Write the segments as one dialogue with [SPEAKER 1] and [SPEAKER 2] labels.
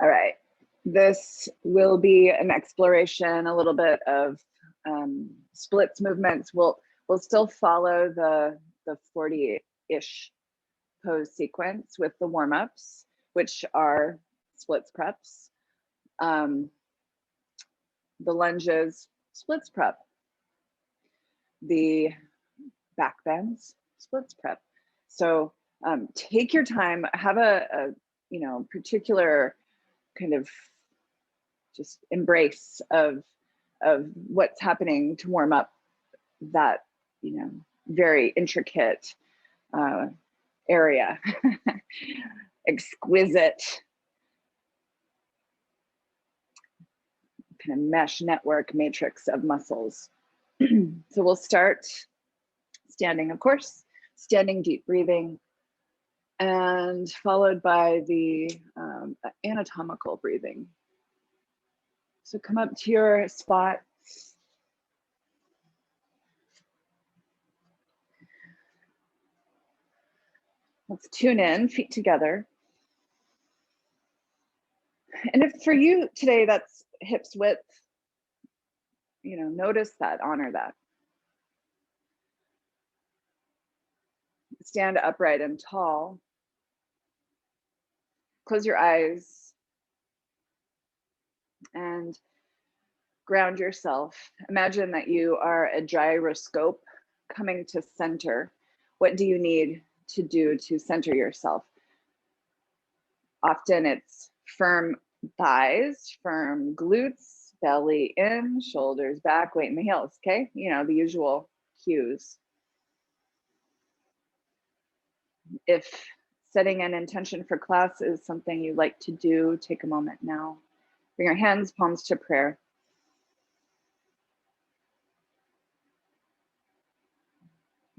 [SPEAKER 1] All right. This will be an exploration, a little bit of splits movements. We'll still follow the 40-ish pose sequence with the warm-ups, which are splits preps. The lunges, splits prep. The back bends, splits prep. So take your time, have a particular kind of just embrace of what's happening to warm up that very intricate area. Exquisite kind of mesh network matrix of muscles. So we'll start standing, of course, standing deep breathing, and followed by the anatomical breathing. So come up to your spot. Let's tune in, feet together. And if for you today that's hips width, notice that, honor that. Stand upright and tall. Close your eyes and ground yourself. Imagine that you are a gyroscope coming to center. What do you need to do to center yourself? Often it's firm thighs, firm glutes, belly in, shoulders back, weight in the heels, okay? The usual cues. If setting an intention for class is something you like to do, take a moment now. Bring your hands, palms to prayer.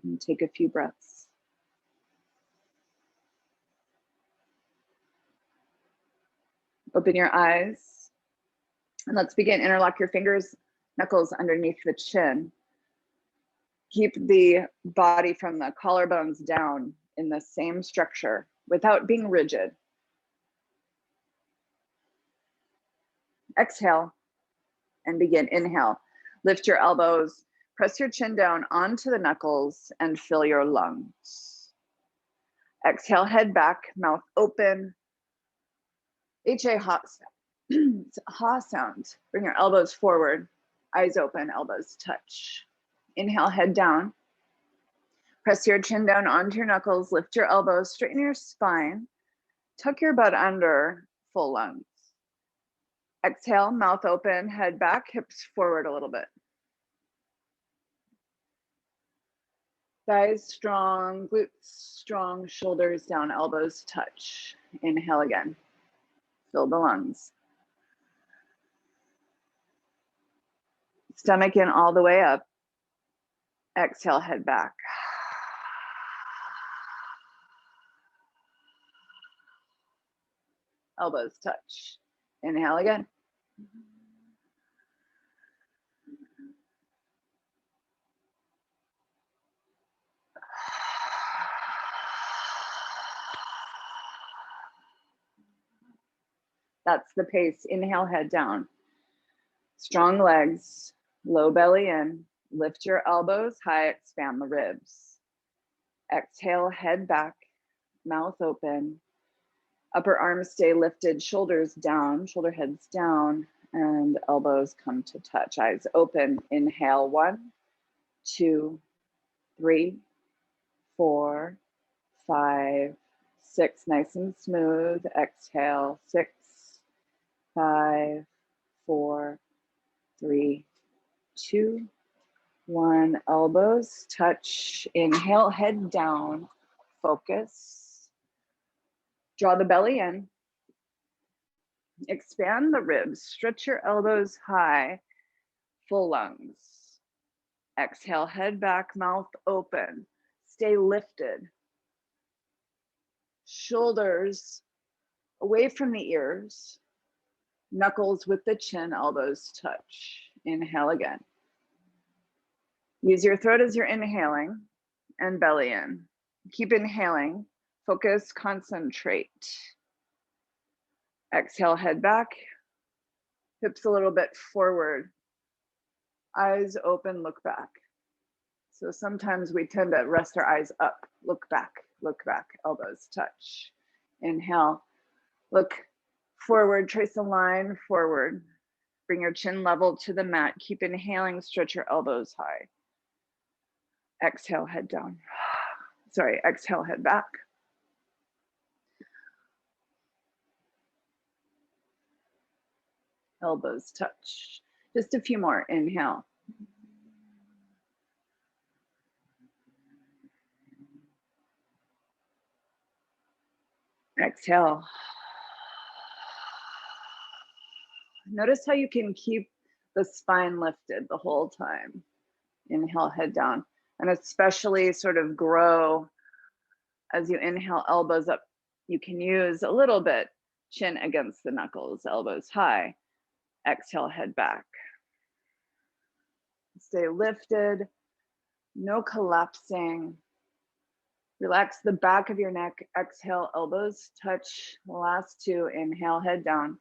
[SPEAKER 1] And take a few breaths. Open your eyes. And let's begin. Interlock your fingers, knuckles underneath the chin. Keep the body from the collarbones down in the same structure without being rigid. Exhale and begin. Inhale. Lift your elbows. Press your chin down onto the knuckles and fill your lungs. Exhale, head back, mouth open. Ha sound. Bring your elbows forward, eyes open, elbows touch. Inhale, head down. Press your chin down onto your knuckles, lift your elbows, straighten your spine, tuck your butt under, full lungs. Exhale, mouth open, head back, hips forward a little bit. Thighs strong, glutes strong, shoulders down, elbows touch. Inhale again. Fill the lungs. Stomach in all the way up. Exhale, head back. Elbows touch. Inhale again. That's the pace. Inhale, head down. Strong legs, low belly in. Lift your elbows high, expand the ribs. Exhale, head back, mouth open. Upper arms stay lifted, shoulders down, shoulder heads down, and elbows come to touch. Eyes open. Inhale, 1, 2, 3, 4, 5, 6. Nice and smooth. Exhale, 6, 5, 4, 3, 2, 1. Elbows touch. Inhale, head down. Focus. Draw the belly in. Expand the ribs. Stretch your elbows high. Full lungs. Exhale, head back, mouth open. Stay lifted. Shoulders away from the ears. Knuckles with the chin, elbows touch. Inhale again. Use your throat as you're inhaling and belly in. Keep inhaling. Focus, concentrate. Exhale, head back, hips a little bit forward, eyes open, look back. So sometimes we tend to rest our eyes up, look back, elbows touch. Inhale, look forward, trace a line forward. Bring your chin level to the mat. Keep inhaling, stretch your elbows high. Exhale, head down. Sorry, exhale, head back. Elbows touch. Just a few more, inhale. Exhale. Notice how you can keep the spine lifted the whole time. Inhale, head down. And especially sort of grow as you inhale, elbows up. You can use a little bit, chin against the knuckles, elbows high. Exhale, head back. Stay lifted, no collapsing. Relax the back of your neck. Exhale, elbows touch. Last two, inhale, head down.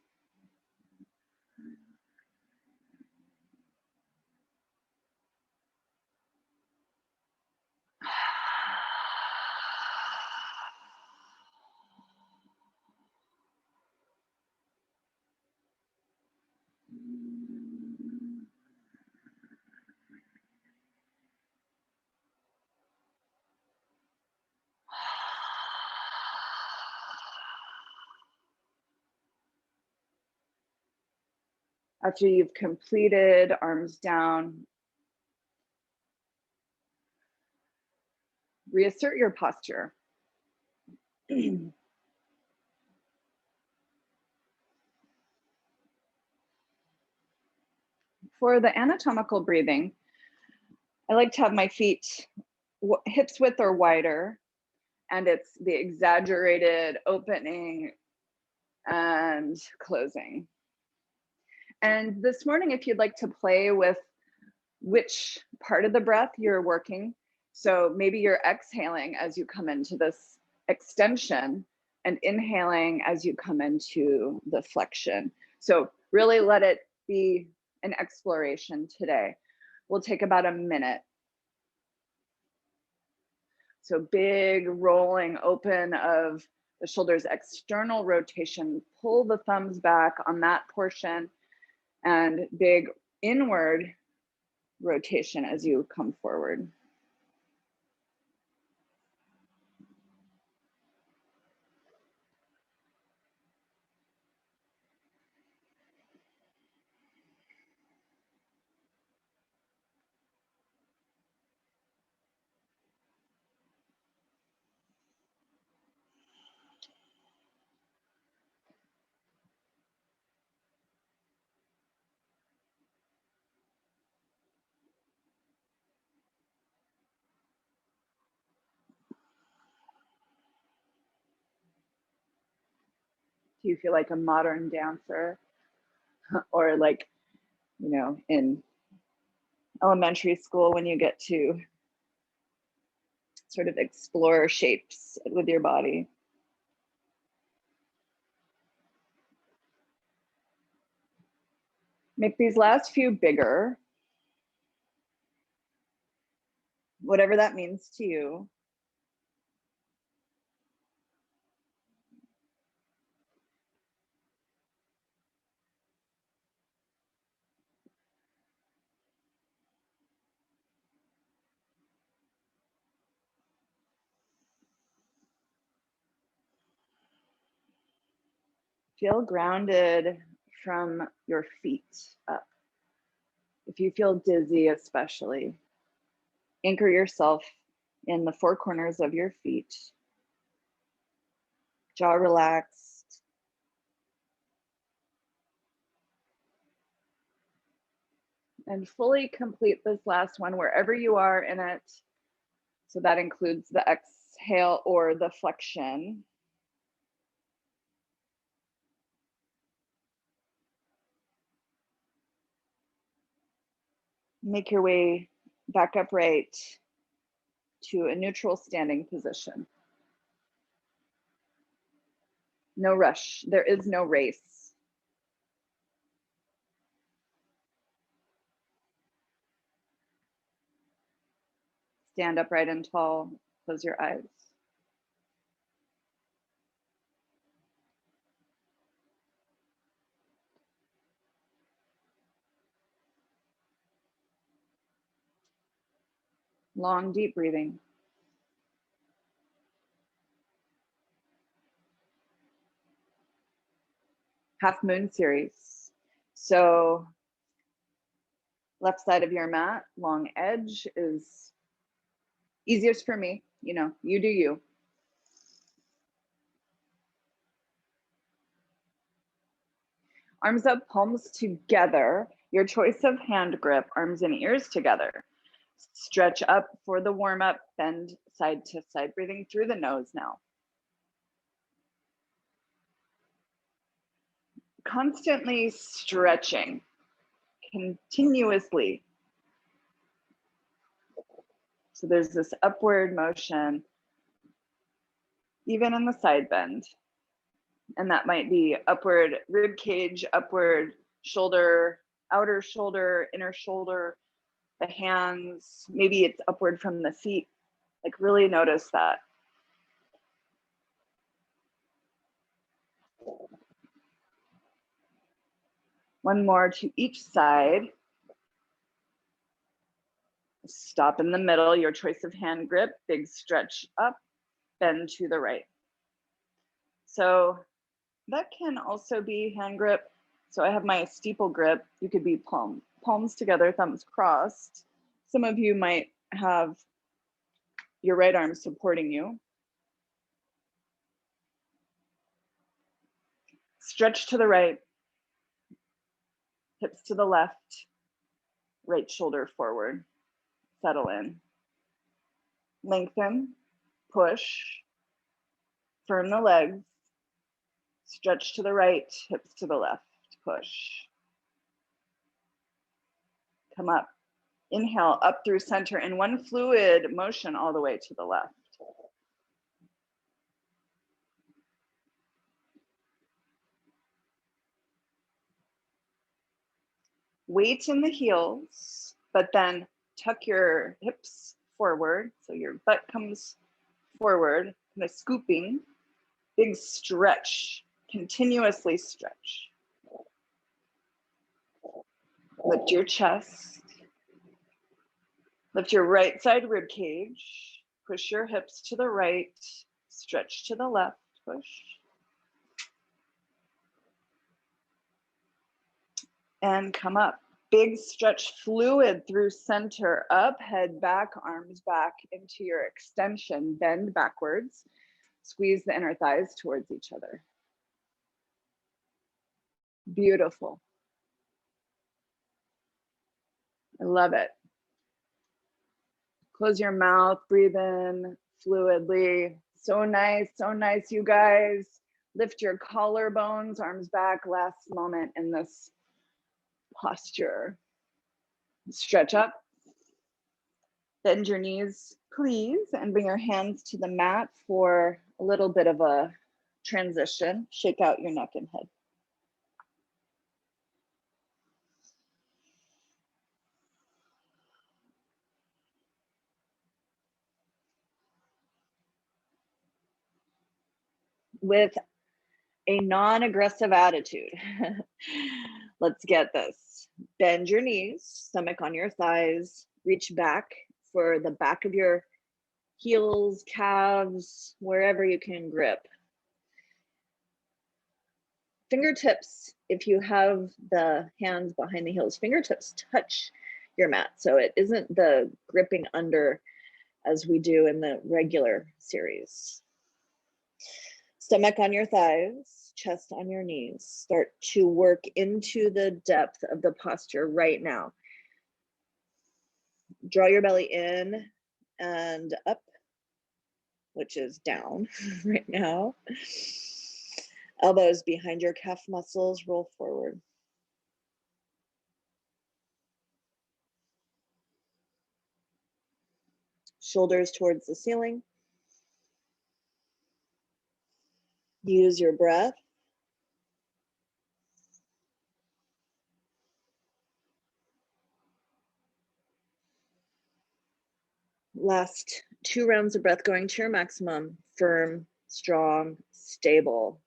[SPEAKER 1] After you've completed, arms down, reassert your posture. For the anatomical breathing, I like to have my feet hips width or wider, and it's the exaggerated opening and closing. And this morning, if you'd like to play with which part of the breath you're working, so maybe you're exhaling as you come into this extension and inhaling as you come into the flexion. So really let it be an exploration today. We'll take about a minute. So big rolling open of the shoulders, external rotation, pull the thumbs back on that portion, and big inward rotation as you come forward. Do you feel like a modern dancer? Or like, you know, in elementary school when you get to sort of explore shapes with your body? Make these last few bigger, whatever that means to you. Feel grounded from your feet up. If you feel dizzy, especially, anchor yourself in the four corners of your feet, jaw relaxed. And fully complete this last one wherever you are in it. So that includes the exhale or the flexion. Make your way back upright to a neutral standing position. No rush. There is no race. Stand upright and tall. Close your eyes. Long, deep breathing. Half moon series. So left side of your mat, long edge is easiest for me. You know, you do you. Arms up, palms together. Your choice of hand grip, arms and ears together. Stretch up for the warm up, bend side to side, breathing through the nose now. Constantly stretching, continuously. So there's this upward motion, even in the side bend. And that might be upward rib cage, upward shoulder, outer shoulder, inner shoulder, the hands, maybe it's upward from the feet. Like really notice that. One more to each side. Stop in the middle, your choice of hand grip, big stretch up, bend to the right. So that can also be hand grip. So I have my steeple grip. You could be palms together, thumbs crossed. Some of you might have your right arm supporting you. Stretch to the right, hips to the left, right shoulder forward, settle in. Lengthen, push, firm the legs, stretch to the right, hips to the left, push. Come up, inhale up through center in one fluid motion all the way to the left. Weight in the heels, but then tuck your hips forward. So your butt comes forward, kind of scooping, big stretch, continuously stretch. Lift your chest. Lift your right side rib cage. Push your hips to the right, stretch to the left, push. And come up. Big stretch, fluid through center, up, head back, arms back into your extension, bend backwards. Squeeze the inner thighs towards each other. Beautiful. I love it. Close your mouth, breathe in fluidly. So nice, you guys. Lift your collarbones, arms back, last moment in this posture. Stretch up. Bend your knees, please, and bring your hands to the mat for a little bit of a transition. Shake out your neck and head. With a non-aggressive attitude. Let's get this. Bend your knees, stomach on your thighs, reach back for the back of your heels, calves, wherever you can grip. Fingertips, if you have the hands behind the heels, fingertips touch your mat. So it isn't the gripping under as we do in the regular series. Stomach on your thighs, chest on your knees. Start to work into the depth of the posture right now. Draw your belly in and up, which is down right now. Elbows behind your calf muscles, roll forward. Shoulders towards the ceiling. Use your breath. Last 2 rounds of breath going to your maximum. Firm, strong, stable.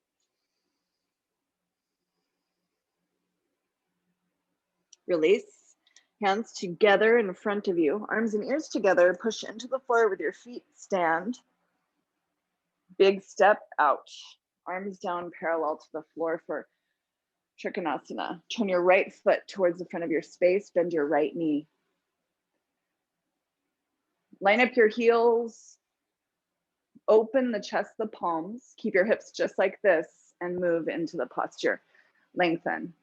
[SPEAKER 1] Release. Hands together in front of you. Arms and ears together. Push into the floor with your feet. Stand. Big step out. Arms down parallel to the floor for Trikonasana. Turn your right foot towards the front of your space. Bend your right knee. Line up your heels. Open the chest, the palms. Keep your hips just like this and move into the posture. Lengthen.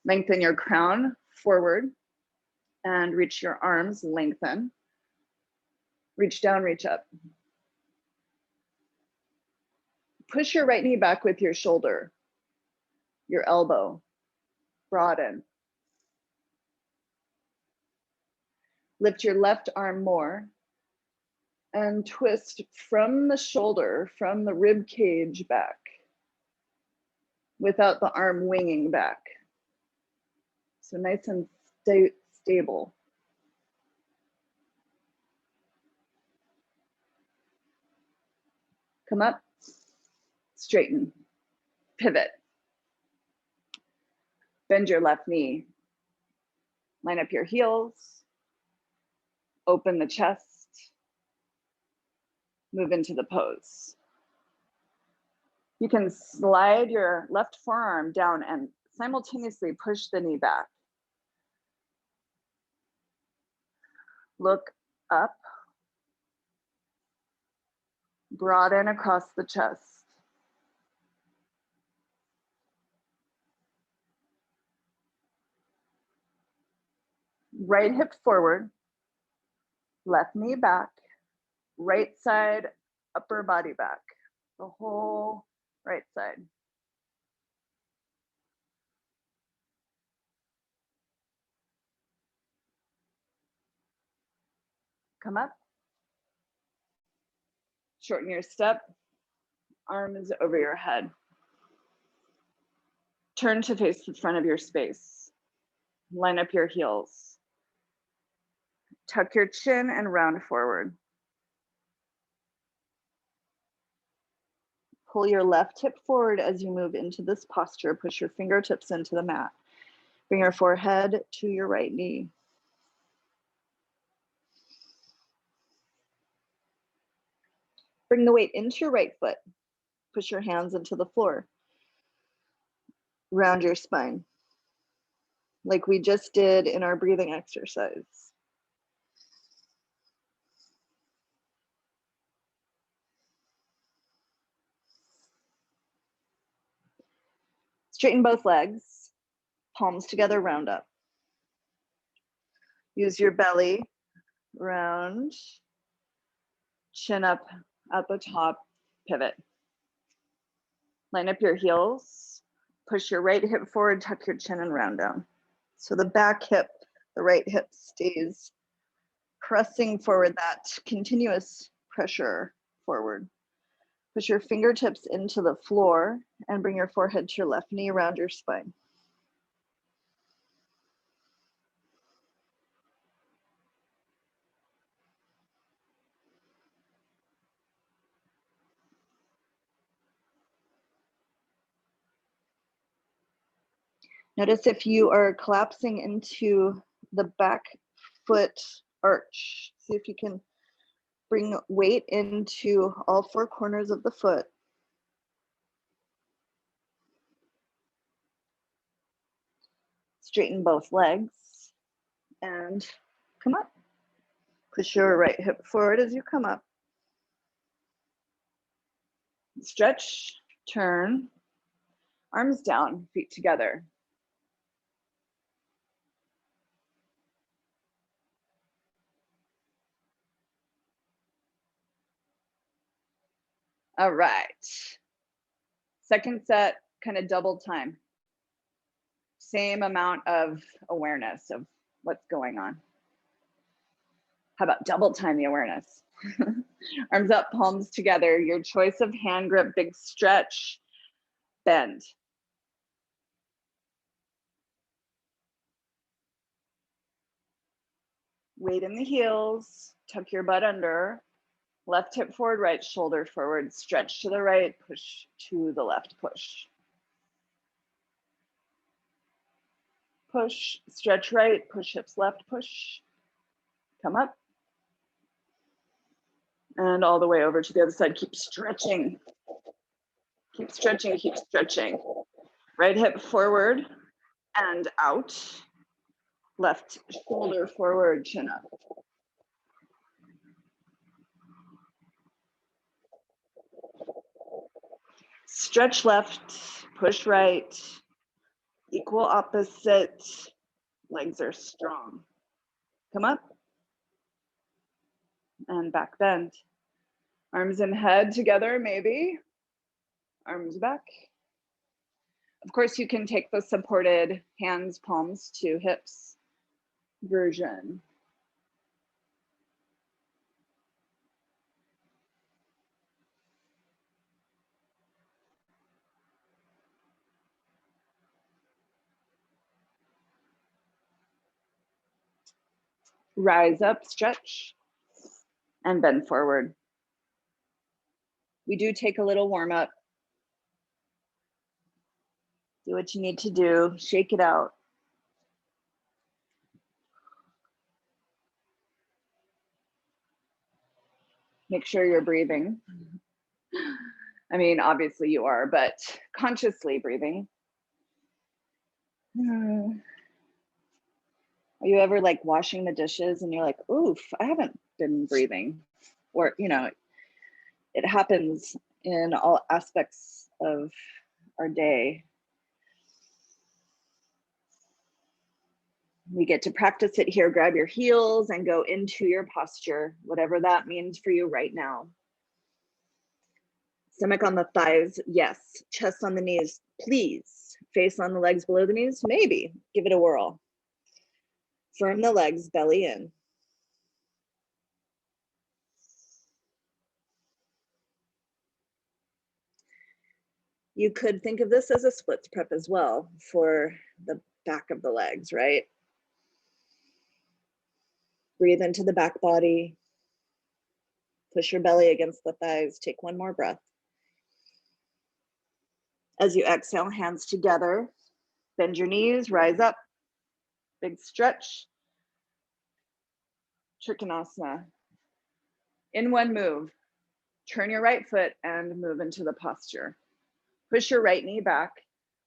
[SPEAKER 1] Lengthen your crown forward and reach your arms. Lengthen. Reach down, reach up. Push your right knee back with your shoulder, your elbow. Broaden. Lift your left arm more and twist from the shoulder, from the rib cage back, without the arm winging back. So nice and stable. Come up, straighten, pivot. Bend your left knee. Line up your heels. Open the chest. Move into the pose. You can slide your left forearm down and simultaneously push the knee back. Look up. Broaden across the chest. Right hip forward, left knee back, right side, upper body back, the whole right side. Come up. Shorten your step, arms over your head. Turn to face the front of your space. Line up your heels. Tuck your chin and round forward. Pull your left hip forward as you move into this posture. Push your fingertips into the mat. Bring your forehead to your right knee. Bring the weight into your right foot. Push your hands into the floor. Round your spine, like we just did in our breathing exercise. Straighten both legs, palms together, round up. Use your belly, round, chin up at the top, pivot. Line up your heels, push your right hip forward, tuck your chin and round down. So the back hip, the right hip stays pressing forward, that continuous pressure forward. Push your fingertips into the floor and bring your forehead to your left knee around your spine. Notice if you are collapsing into the back foot arch. See if you can bring weight into all 4 corners of the foot. Straighten both legs and come up. Push your right hip forward as you come up. Stretch, turn, arms down, feet together. All right. Second set, kind of double time. Same amount of awareness of what's going on. How about double time the awareness? Arms up, palms together. Your choice of hand grip, big stretch, bend. Weight in the heels, tuck your butt under. Left hip forward, right shoulder forward. Stretch to the right, push to the left, push. Push, stretch right, push hips left, push. Come up. And all the way over to the other side. Keep stretching. Keep stretching, keep stretching. Right hip forward and out. Left shoulder forward, chin up. Stretch left, push right. Equal opposite. Legs are strong. Come up. And back bend. Arms and head together, maybe. Arms back. Of course, you can take the supported hands, palms to hips version. Rise up, stretch, and bend forward. We do take a little warm up. Do what you need to do, shake it out. Make sure you're breathing. I mean, obviously you are, but consciously breathing. Are you ever like washing the dishes and you're like, oof, I haven't been breathing? Or, you know, it happens in all aspects of our day. We get to practice it here. Grab your heels and go into your posture, whatever that means for you right now. Stomach on the thighs, yes. Chest on the knees, please. Face on the legs below the knees, maybe. Give it a whirl. Firm the legs, belly in. You could think of this as a splits prep as well for the back of the legs, right? Breathe into the back body. Push your belly against the thighs. Take one more breath. As you exhale, hands together. Bend your knees, rise up. Big stretch. Trikonasana. In one move, turn your right foot and move into the posture. Push your right knee back,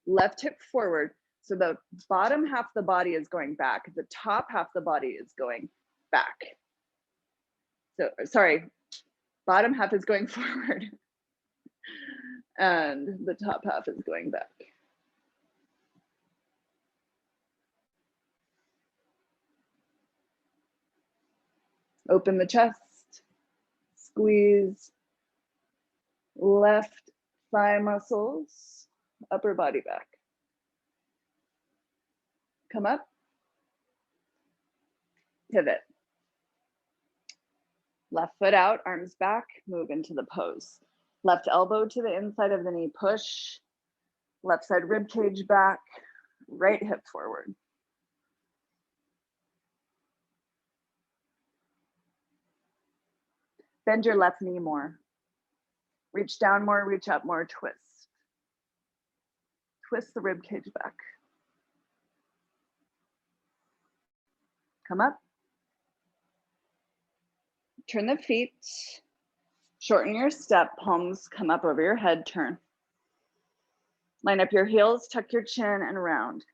[SPEAKER 1] left hip forward. So the bottom half of the body is going back. The top half of the body is going back. So, sorry, bottom half is going forward and the top half is going back. Open the chest, squeeze left thigh muscles, upper body back. Come up, pivot. Left foot out, arms back, move into the pose. Left elbow to the inside of the knee, push. Left side rib cage back, right hip forward. Bend your left knee more. Reach down more, reach up more, twist. Twist the rib cage back. Come up. Turn the feet. Shorten your step, palms come up over your head, turn. Line up your heels, tuck your chin and round.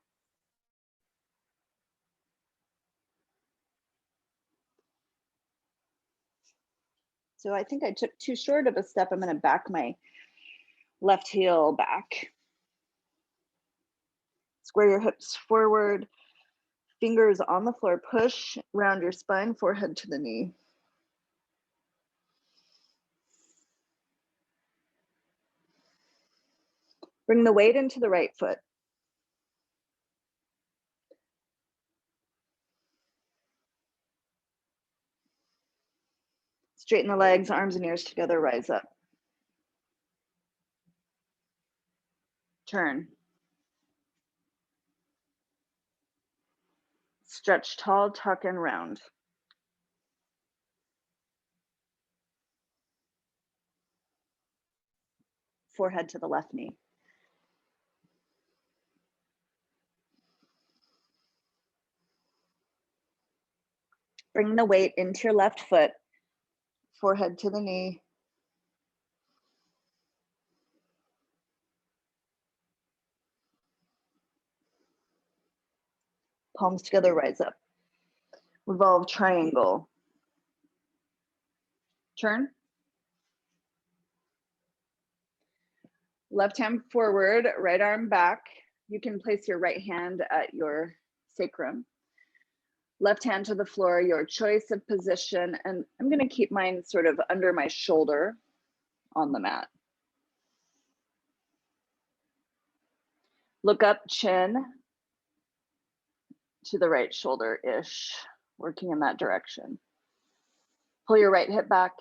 [SPEAKER 1] So I think I took too short of a step. I'm going to back my left heel back. Square your hips forward, fingers on the floor, push, round your spine, forehead to the knee. Bring the weight into the right foot. Straighten the legs, arms and ears together, rise up. Turn. Stretch tall, tuck and round. Forehead to the left knee. Bring the weight into your left foot, forehead to the knee. Palms together, rise up. Revolve triangle. Turn. Left hand forward, right arm back. You can place your right hand at your sacrum. Left hand to the floor, your choice of position. And I'm going to keep mine sort of under my shoulder on the mat. Look up, chin to the right shoulder-ish, working in that direction. Pull your right hip back.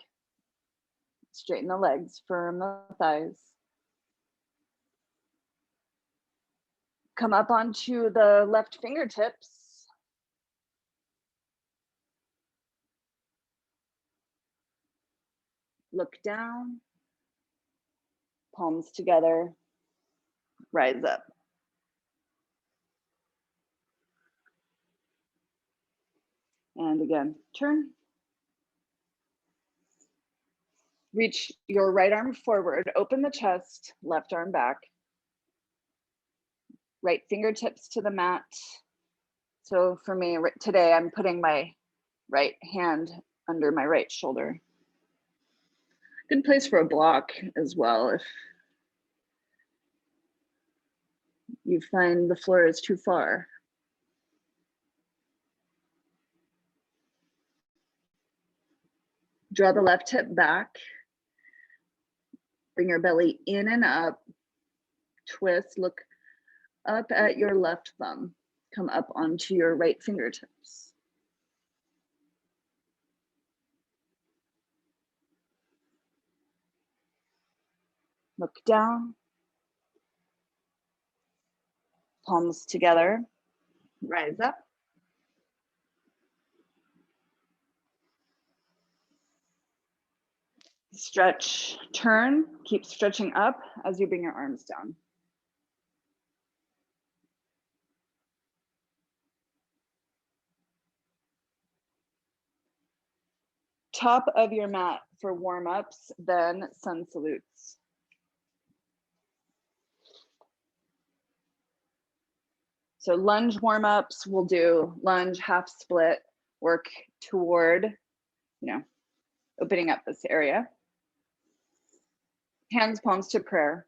[SPEAKER 1] Straighten the legs, firm the thighs. Come up onto the left fingertips. Look down. Palms together. Rise up. And again, turn. Reach your right arm forward, open the chest, left arm back. Right fingertips to the mat. So for me today, I'm putting my right hand under my right shoulder. Good place for a block as well if you find the floor is too far. Draw the left hip back. Bring your belly in and up. Twist, look up at your left thumb. Come up onto your right fingertips. Look down. Palms together. Rise up. Stretch, turn, keep stretching up as you bring your arms down. Top of your mat for warm-ups, then sun salutes. So lunge warm-ups, we'll do lunge, half split, work toward, opening up this area. Hands, palms to prayer.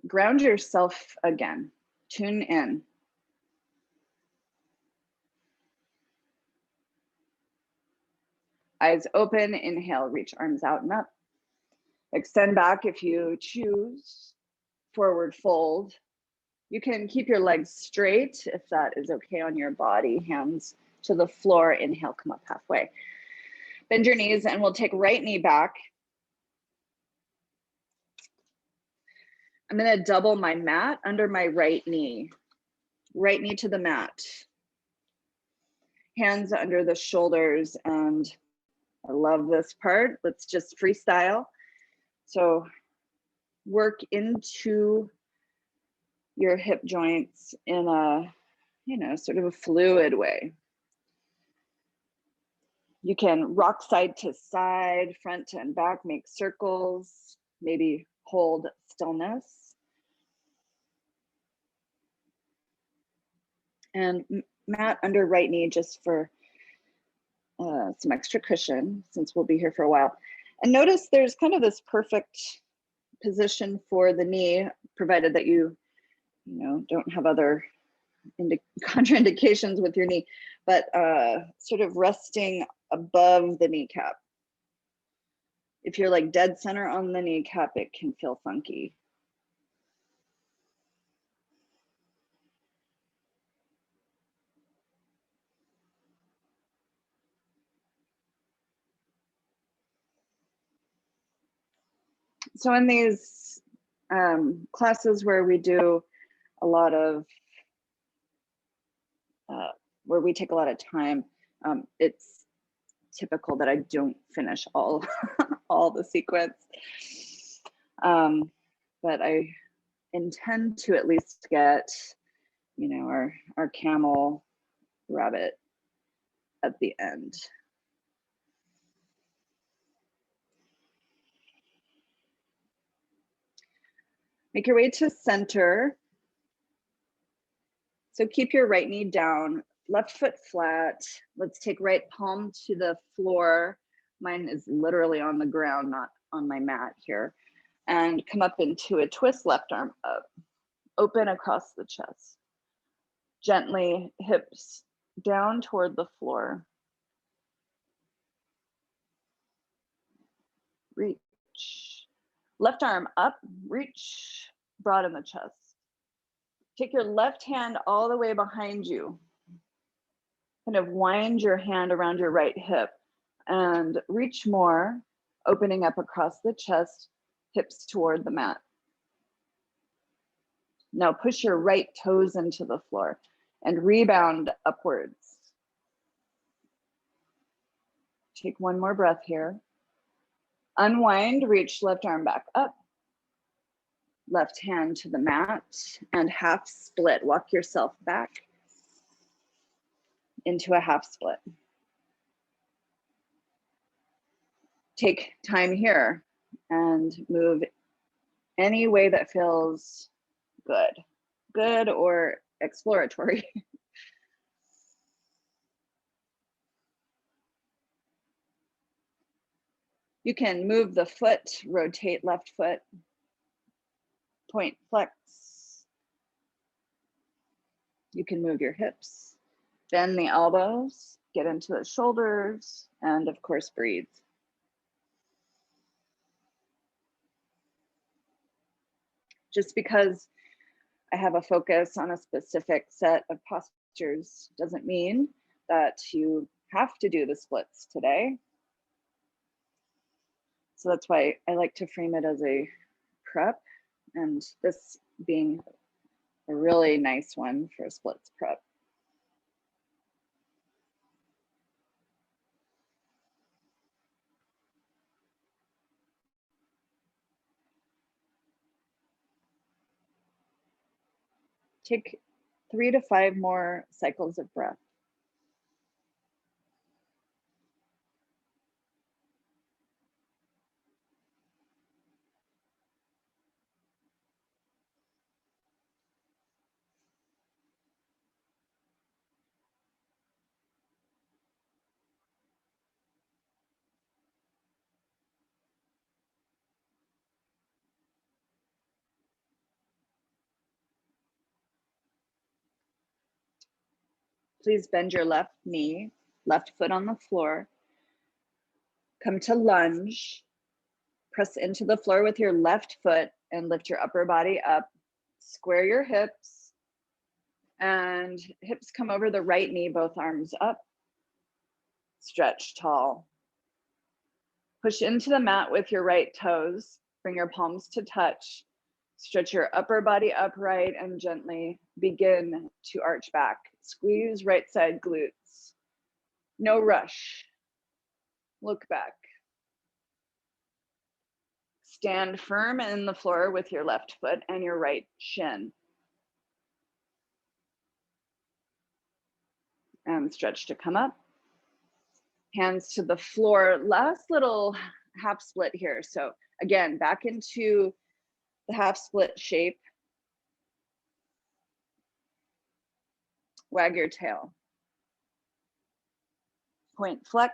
[SPEAKER 1] Ground yourself again. Tune in. Eyes open, inhale, reach arms out and up. Extend back if you choose. Forward fold. You can keep your legs straight if that is okay on your body. Hands to the floor, inhale, come up halfway. Bend your knees and we'll take right knee back. I'm gonna double my mat under my right knee to the mat. Hands under the shoulders, and I love this part. Let's just freestyle. So work into your hip joints in a, sort of a fluid way. You can rock side to side, front and back, make circles, maybe hold stillness. And mat under right knee just for some extra cushion since we'll be here for a while. And notice there's kind of this perfect position for the knee, provided that you don't have other contraindications with your knee, but sort of resting above the kneecap. If you're like dead center on the kneecap, it can feel funky. So in these classes where we do a lot of, where we take a lot of time, it's typical that I don't finish all the sequence. But I intend to at least get, you know, our camel rabbit at the end. Make your way to center. So keep your right knee down, left foot flat. Let's take right palm to the floor. Mine is literally on the ground, not on my mat here. And come up into a twist, left arm up, open across the chest. Gently, hips down toward the floor. Reach. Left arm up, reach, broaden the chest. Take your left hand all the way behind you. Kind of wind your hand around your right hip and reach more, opening up across the chest, hips toward the mat. Now push your right toes into the floor and rebound upwards. Take one more breath here. Unwind, reach left arm back up. Left hand to the mat and half split. Walk yourself back into a half split. Take time here and move any way that feels good or exploratory. You can move the foot, rotate left foot, point flex. You can move your hips, bend the elbows, get into the shoulders, and of course, breathe. Just because I have a focus on a specific set of postures doesn't mean that you have to do the splits today. So that's why I like to frame it as a prep, and this being a really nice one for a splits prep. Take 3 to 5 more cycles of breath. Please bend your left knee, left foot on the floor. Come to lunge. Press into the floor with your left foot and lift your upper body up. Square your hips and hips come over the right knee, both arms up. Stretch tall. Push into the mat with your right toes. Bring your palms to touch. Stretch your upper body upright and gently begin to arch back. Squeeze right side glutes. No rush. Look back. Stand firm in the floor with your left foot and your right shin. And stretch to come up. Hands to the floor. Last little half split here. So again, back into the half split shape. Wag your tail. Point flex.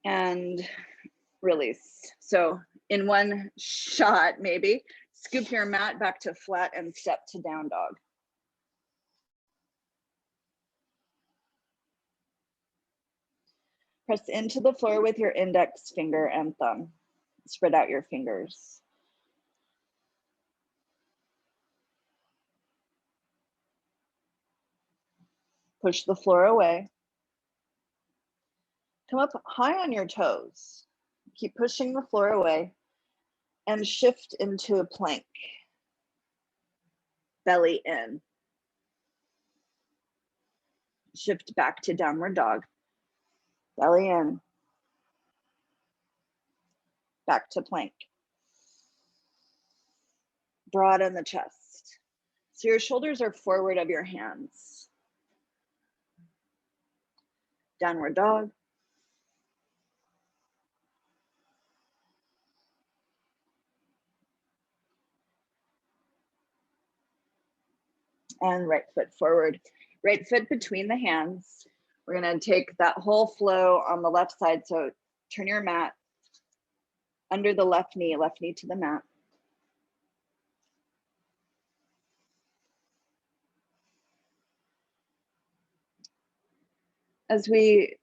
[SPEAKER 1] And release. So in one shot, maybe, scoop your mat back to flat and step to down dog. Press into the floor with your index finger and thumb. Spread out your fingers. Push the floor away. Come up high on your toes. Keep pushing the floor away and shift into a plank. Belly in. Shift back to downward dog. Belly in. Back to plank. Broaden the chest. So your shoulders are forward of your hands. Downward dog. And right foot forward. Right foot between the hands. We're going to take that whole flow on the left side. So turn your mat under the left knee to the mat. As we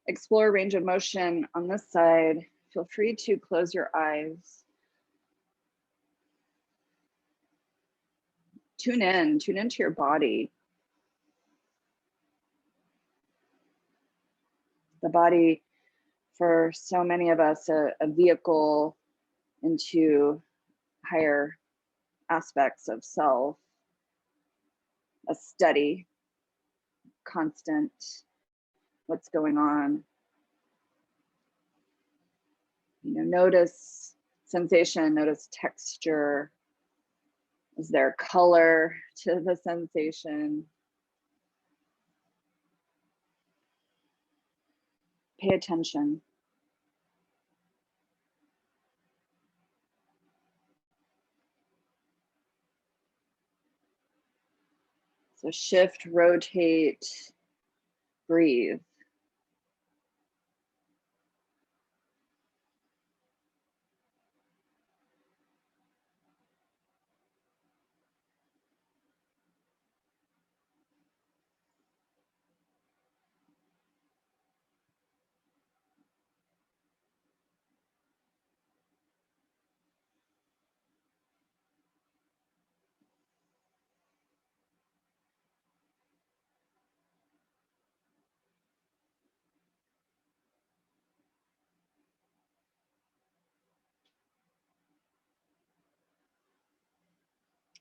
[SPEAKER 1] explore range of motion on this side, feel free to close your eyes. Tune into your body. The body, for so many of us, a vehicle into higher aspects of self, a study, constant, what's going on. You know, notice sensation, notice texture. Is there color to the sensation? Pay attention. So shift, rotate, breathe.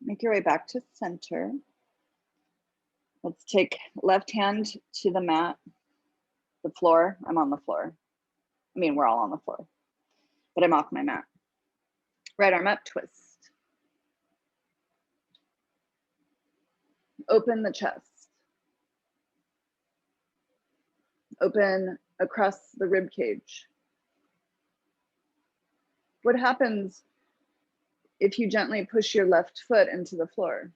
[SPEAKER 1] Make your way back to center. Let's take left hand to the mat, the floor. I'm on the floor. I mean, we're all on the floor, but I'm off my mat. Right arm up, twist. Open the chest. Open across the rib cage. What happens if you gently push your left foot into the floor?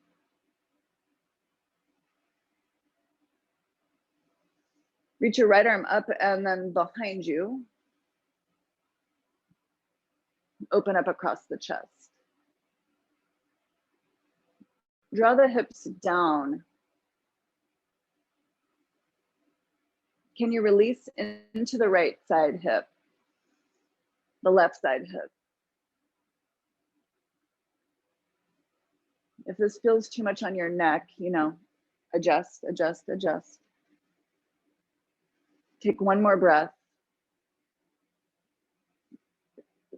[SPEAKER 1] Reach your right arm up and then behind you. Open up across the chest. Draw the hips down. Can you release into the right side hip, the left side hip? If this feels too much on your neck, you know, adjust, adjust, adjust. Take one more breath.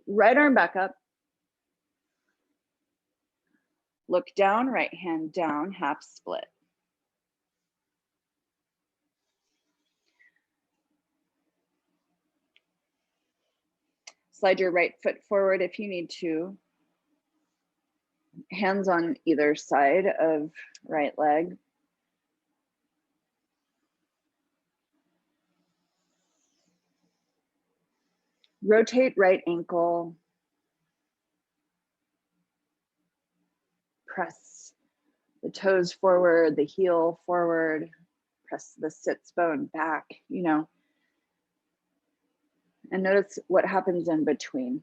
[SPEAKER 1] Right arm back up. Look down, right hand down, half split. Slide your right foot forward if you need to. Hands on either side of right leg. Rotate right ankle. Press the toes forward, the heel forward. Press the sits bone back, you know. And notice what happens in between.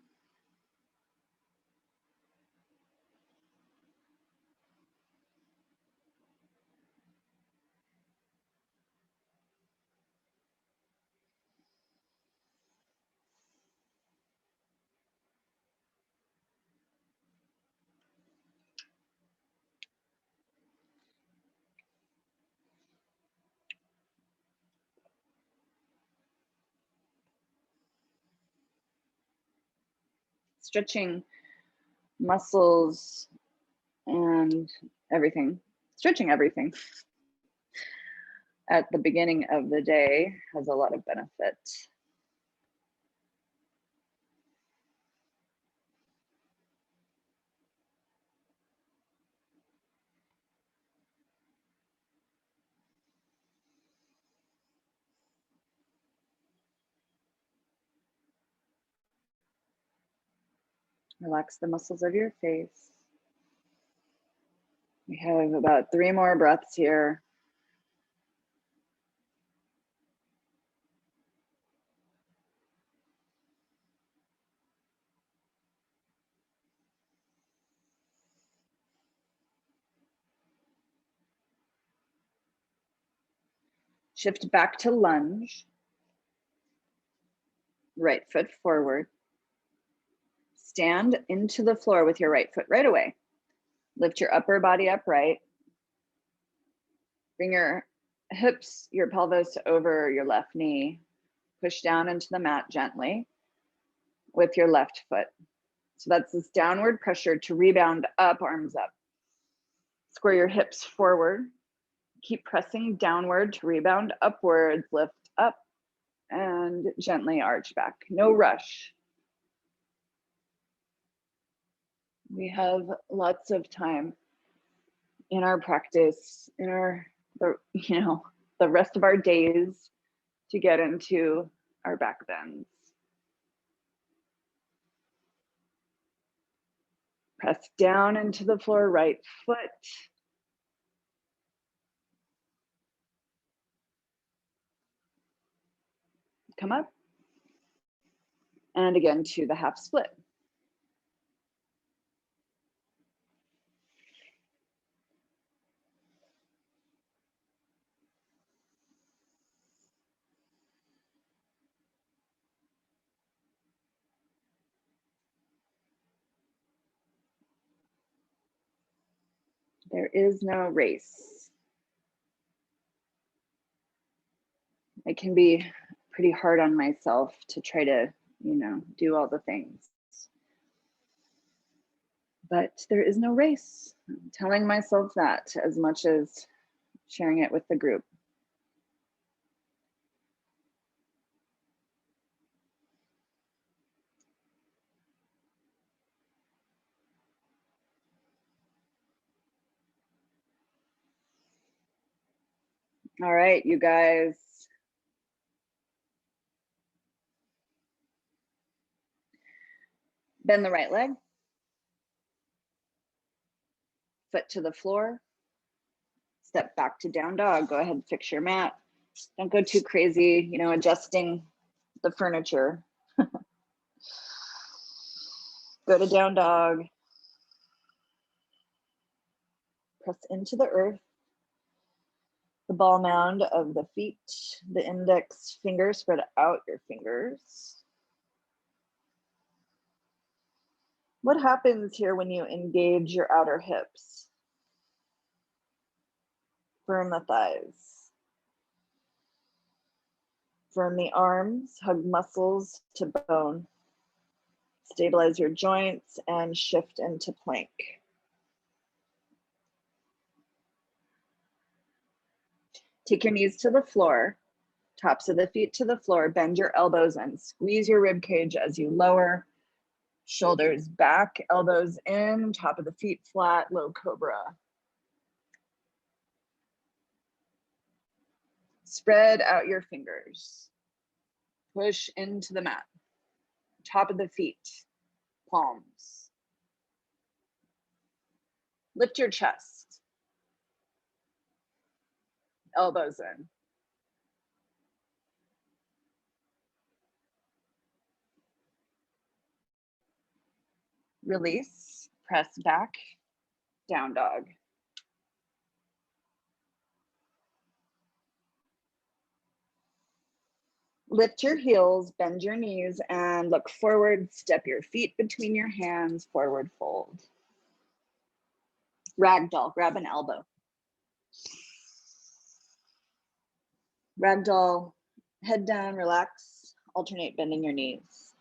[SPEAKER 1] stretching muscles and everything, stretching everything at the beginning of the day has a lot of benefit. Relax the muscles of your face. We have about 3 more breaths here. Shift back to lunge. Right foot forward. Stand into the floor with your right foot right away. Lift your upper body upright. Bring your hips, your pelvis over your left knee. Push down into the mat gently with your left foot. So that's this downward pressure to rebound up, arms up. Square your hips forward. Keep pressing downward to rebound upwards, lift up, and gently arch back. No rush. We have lots of time in our practice, in the rest of our days to get into our back bends. Press down into the floor, right foot. Come up. And again to the half split. There is no race. I can be pretty hard on myself to try to, do all the things. But there is no race. I'm telling myself that as much as sharing it with the group. All right, you guys. Bend the right leg. Foot to the floor. Step back to down dog. Go ahead and fix your mat. Don't go too crazy, adjusting the furniture. Go to down dog. Press into the earth. The ball mound of the feet, the index finger, spread out your fingers. What happens here when you engage your outer hips? Firm the thighs. Firm the arms, hug muscles to bone. Stabilize your joints and shift into plank. Take your knees to the floor, tops of the feet to the floor, bend your elbows and squeeze your rib cage as you lower. Shoulders back, elbows in, top of the feet flat, low cobra. Spread out your fingers. Push into the mat. Top of the feet, palms. Lift your chest. Elbows in. Release, press back, down dog. Lift your heels, bend your knees, and look forward. Step your feet between your hands, forward fold. Ragdoll, grab an elbow. Ragdoll, head down, relax, alternate bending your knees.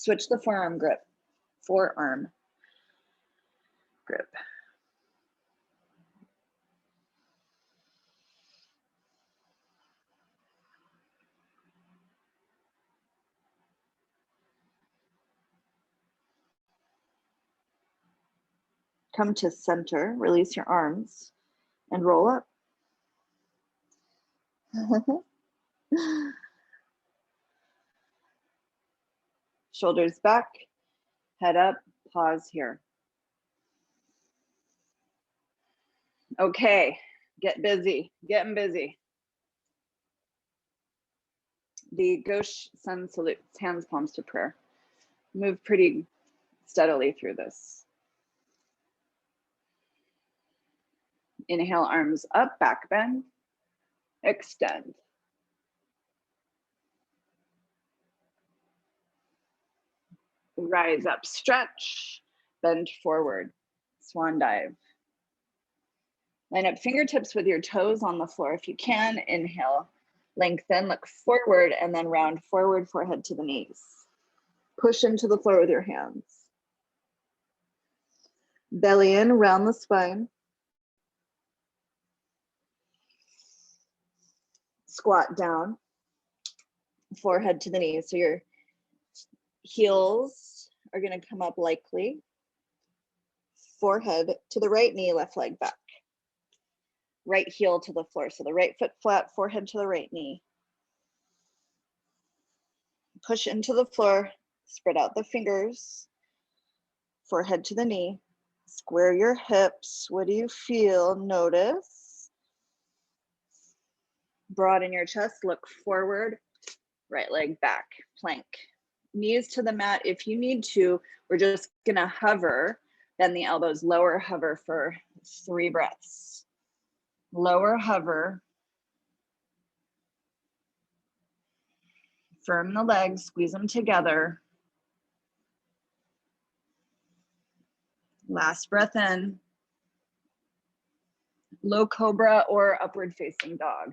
[SPEAKER 1] Switch the forearm grip. Forearm grip. Come to center, release your arms, and roll up. Shoulders back, head up, pause here. Okay, get busy, getting busy. The Ghosh sun salutes, hands, palms to prayer. Move pretty steadily through this. Inhale, arms up, back bend, extend. Rise up, stretch, bend forward, swan dive. Line up fingertips with your toes on the floor if you can. Inhale, lengthen, look forward, and then round forward, forehead to the knees. Push into the floor with your hands. Belly in, round the spine. Squat down, forehead to the knees. So your heels are going to come up likely. Forehead to the right knee, left leg back. Right heel to the floor. So the right foot flat, forehead to the right knee. Push into the floor, spread out the fingers, forehead to the knee. Square your hips. What do you feel? Notice. Broaden your chest, look forward, right leg back, plank. Knees to the mat if you need to. We're just gonna hover, bend the elbows, lower hover for 3 breaths. Lower hover. Firm the legs, squeeze them together. Last breath in. Low cobra or upward facing dog.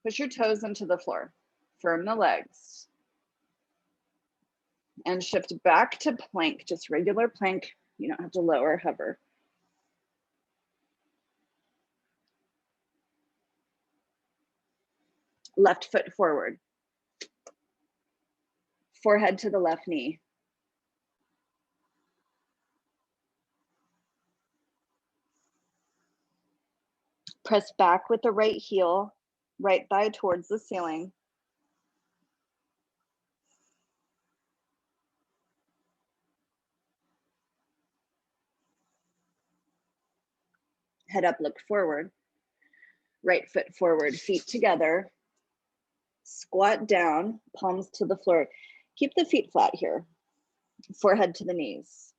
[SPEAKER 1] Push your toes into the floor. Firm the legs. And shift back to plank, just regular plank. You don't have to lower hover. Left foot forward. Forehead to the left knee. Press back with the right heel, right thigh towards the ceiling. Head up, look forward. Right foot forward, feet together. Squat down, palms to the floor. Keep the feet flat here. Forehead to the knees.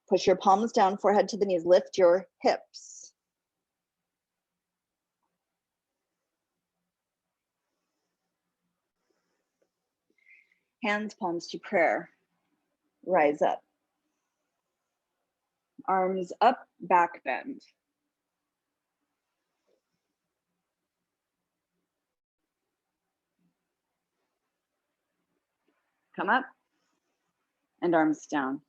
[SPEAKER 1] Push your palms down, forehead to the knees. Lift your hips. Hands, palms to prayer. Rise up. Arms up, back bend. Come up and arms down.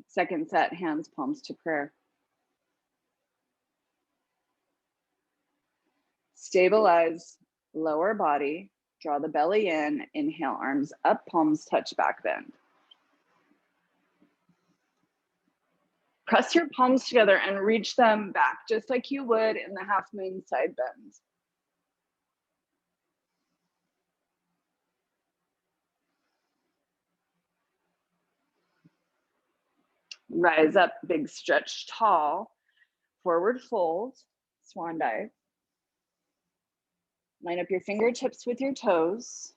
[SPEAKER 1] Second set, hands, palms to prayer. Stabilize lower body, draw the belly in, inhale, arms up, palms touch, back bend. Press your palms together and reach them back, just like you would in the half moon side bend. Rise up, big stretch, tall, forward fold, swan dive. Line up your fingertips with your toes.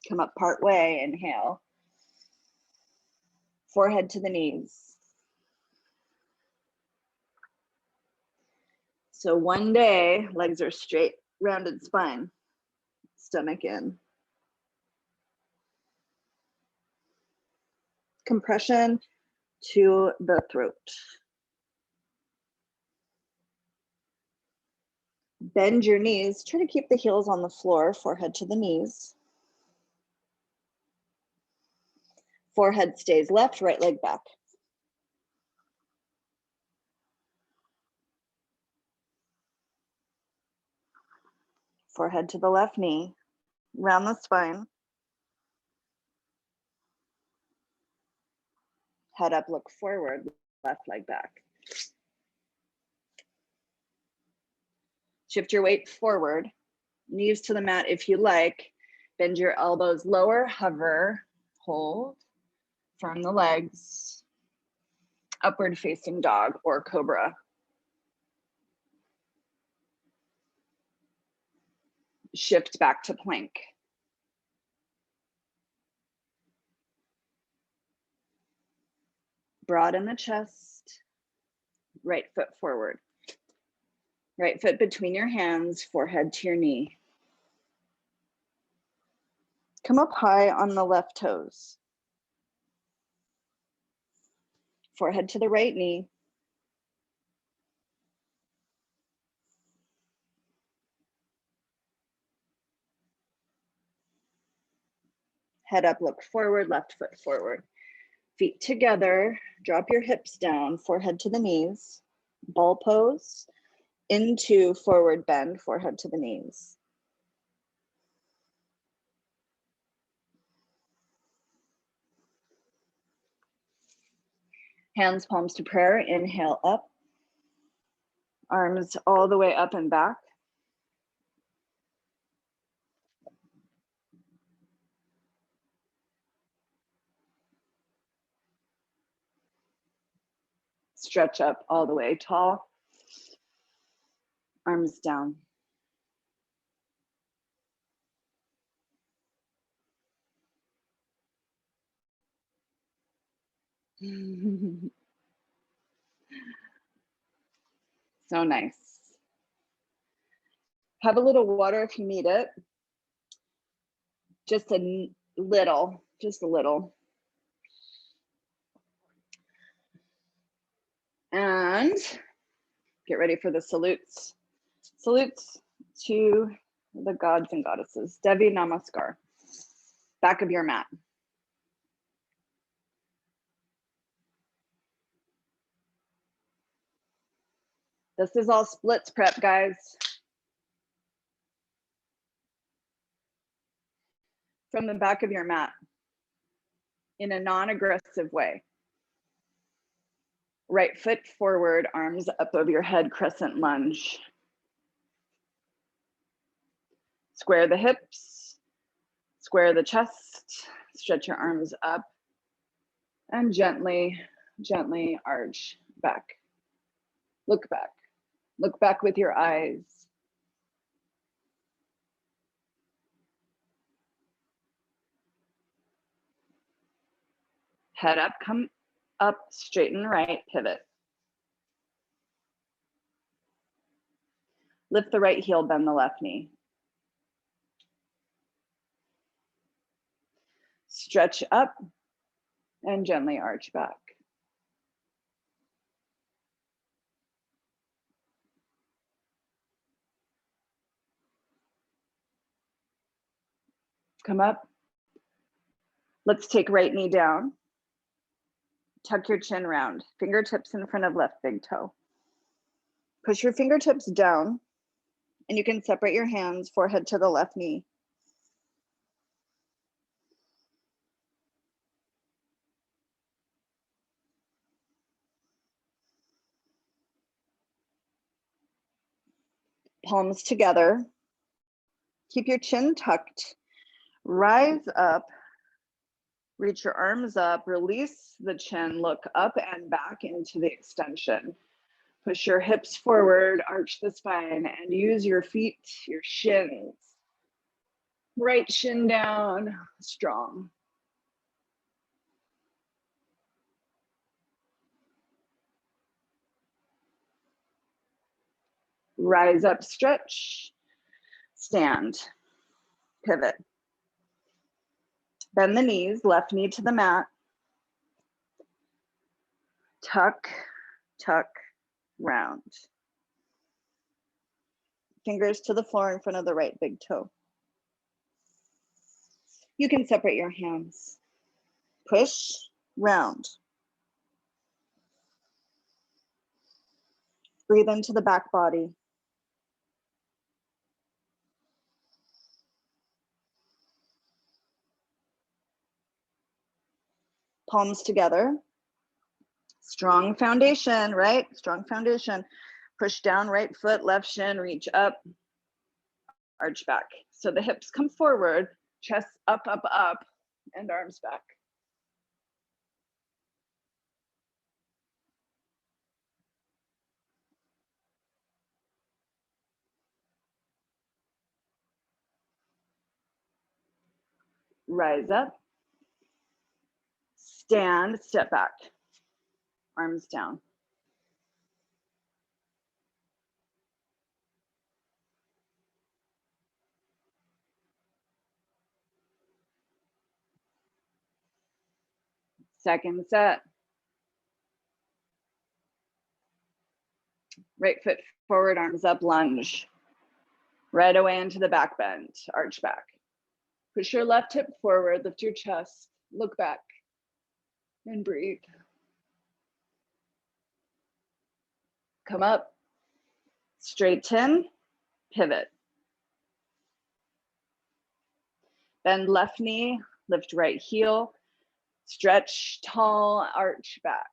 [SPEAKER 1] Come up part way, inhale. Forehead to the knees. So one day, legs are straight, rounded spine, stomach in. Compression to the throat.
[SPEAKER 2] Bend your knees. Try to keep the heels on the floor, forehead to the knees. Forehead stays left, right leg back. Forehead to the left knee. Round the spine. Head up, look forward, left leg back. Shift your weight forward, knees to the mat if you like. Bend your elbows lower, hover, hold, firm the legs. Upward facing dog or cobra. Shift back to plank. Broaden the chest, right foot forward. Right foot between your hands, forehead to your knee. Come up high on the left toes. Forehead to the right knee. Head up, look forward, left foot forward. Feet together, drop your hips down, forehead to the knees. Ball pose, into forward bend, forehead to the knees. Hands, palms to prayer, inhale up. Arms all the way up and back. Stretch up all the way tall. Arms down. So nice. Have a little water if you need it. Just a little, just a little. And get ready for the salutes. Salutes to the gods and goddesses. Devi Namaskar. Back of your mat. This is all splits prep, guys. From the back of your mat in a non-aggressive way. Right foot forward, arms up over your head, crescent lunge. Square the hips, square the chest, stretch your arms up, and gently, gently arch back. Look back. Look back with your eyes. Head up, come up, straighten right, pivot. Lift the right heel, bend the left knee. Stretch up and gently arch back. Come up. Let's take right knee down. Tuck your chin round, fingertips in front of left big toe. Push your fingertips down, and you can separate your hands, forehead to the left knee. Palms together. Keep your chin tucked. Rise up. Reach your arms up. Release the chin. Look up and back into the extension. Push your hips forward. Arch the spine and use your feet, your shins. Right shin down. Strong. Rise up, stretch, stand, pivot. Bend the knees, left knee to the mat. Tuck, tuck, round. Fingers to the floor in front of the right big toe. You can separate your hands. Push, round. Breathe into the back body. Palms together. Strong foundation, right? Strong foundation. Push down, right foot, left shin, reach up, arch back. So the hips come forward, chest up, up, up, and arms back. Rise up. Stand, step back. Arms down. Second set. Right foot forward, arms up, lunge. Right away into the back bend, arch back. Push your left hip forward, lift your chest, look back, and breathe. Come up, straighten, pivot. Bend left knee, lift right heel, stretch tall, arch back.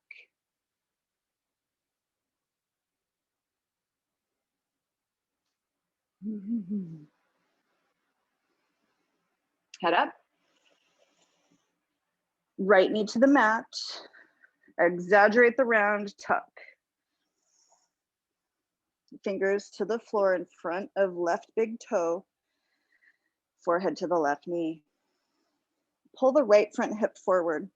[SPEAKER 2] Head up. Right knee to the mat. Exaggerate the round, tuck. Fingers to the floor in front of left big toe. Forehead to the left knee. Pull the right front hip forward.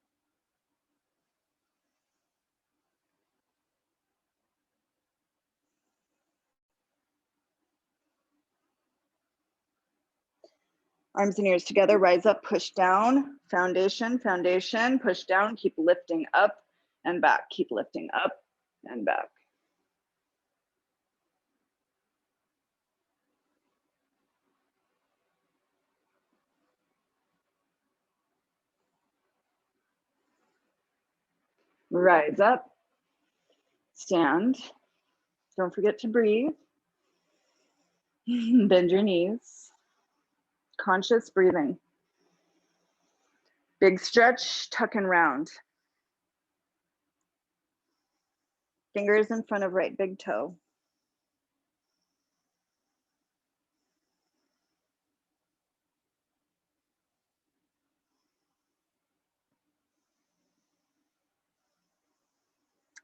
[SPEAKER 2] Arms and ears together, rise up, push down, foundation, foundation, push down, keep lifting up and back, keep lifting up and back. Rise up, stand, don't forget to breathe. Bend your knees, conscious breathing. Big stretch, tuck and round. Fingers in front of right big toe.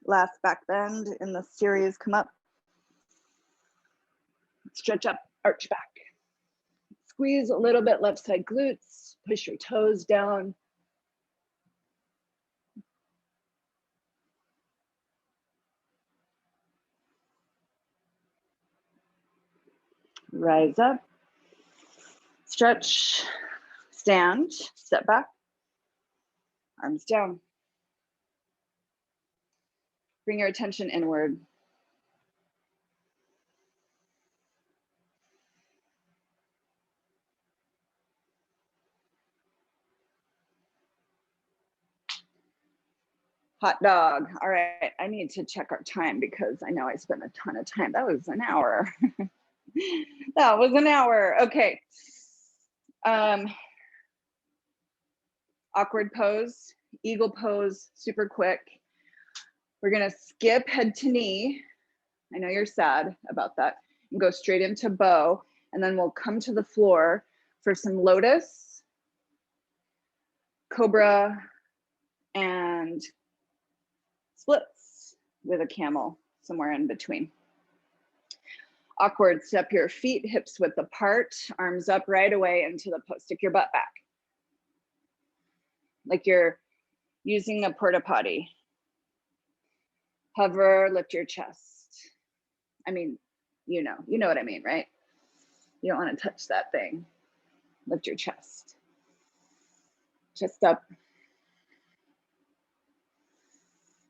[SPEAKER 2] Last back bend in the series, come up. Stretch up, arch back. Squeeze a little bit left side glutes, push your toes down. Rise up, stretch, stand, step back, arms down. Bring your attention inward. Hot dog. All right, I need to check our time because I know I spent a ton of time. That was an hour. That was an hour. Okay. Awkward pose, eagle pose, super quick. We're gonna skip head to knee. I know you're sad about that. And go straight into bow, and then we'll come to the floor for some lotus, cobra, and splits with a camel somewhere in between. Awkward, step your feet hips width apart, arms up right away into the post. Stick your butt back. Like you're using a porta potty. Hover, lift your chest. I mean, you know what I mean, right? You don't want to touch that thing. Lift your chest. Chest up.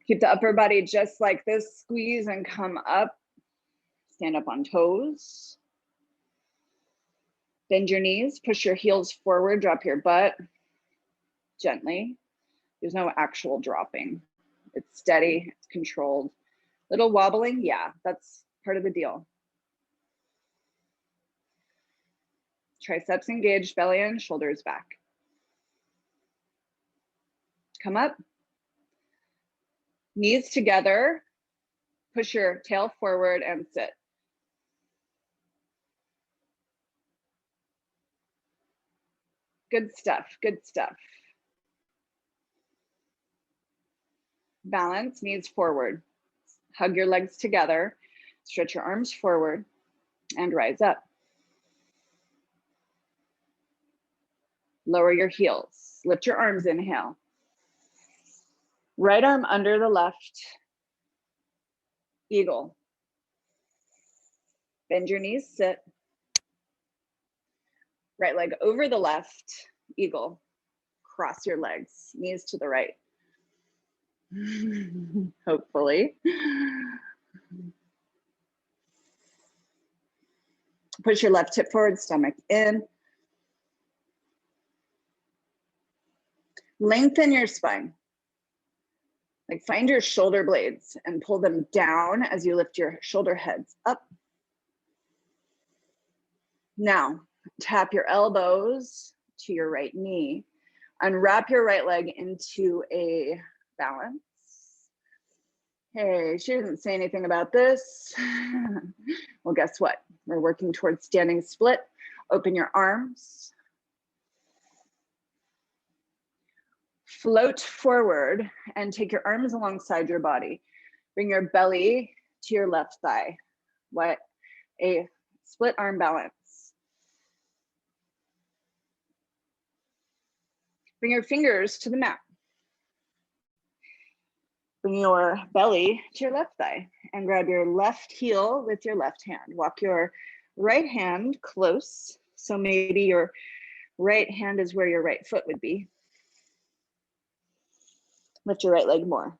[SPEAKER 2] Keep the upper body just like this. Squeeze and come up. Stand up on toes.
[SPEAKER 1] Bend your knees, push your heels forward, drop your butt gently. There's no actual dropping. It's steady, it's controlled. Little wobbling, yeah, that's part of the deal. Triceps engaged, belly in, shoulders back. Come up. Knees together, push your tail forward and sit. Good stuff, good stuff. Balance, knees forward. Hug your legs together, stretch your arms forward and rise up. Lower your heels, lift your arms, inhale. Right arm under the left, eagle. Bend your knees, sit. Right leg over the left, eagle. Cross your legs, knees to the right. Hopefully. Push your left hip forward, stomach in. Lengthen your spine. Like find your shoulder blades and pull them down as you lift your shoulder heads up. Now, tap your elbows to your right knee. Unwrap your right leg into a balance. Hey, she didn't say anything about this. Well, guess what? We're working towards standing split. Open your arms. Float forward and take your arms alongside your body. Bring your belly to your left thigh. What a split arm balance. Bring your fingers to the mat. Bring your belly to your left thigh and grab your left heel with your left hand. Walk your right hand close. So maybe your right hand is where your right foot would be. Lift your right leg more.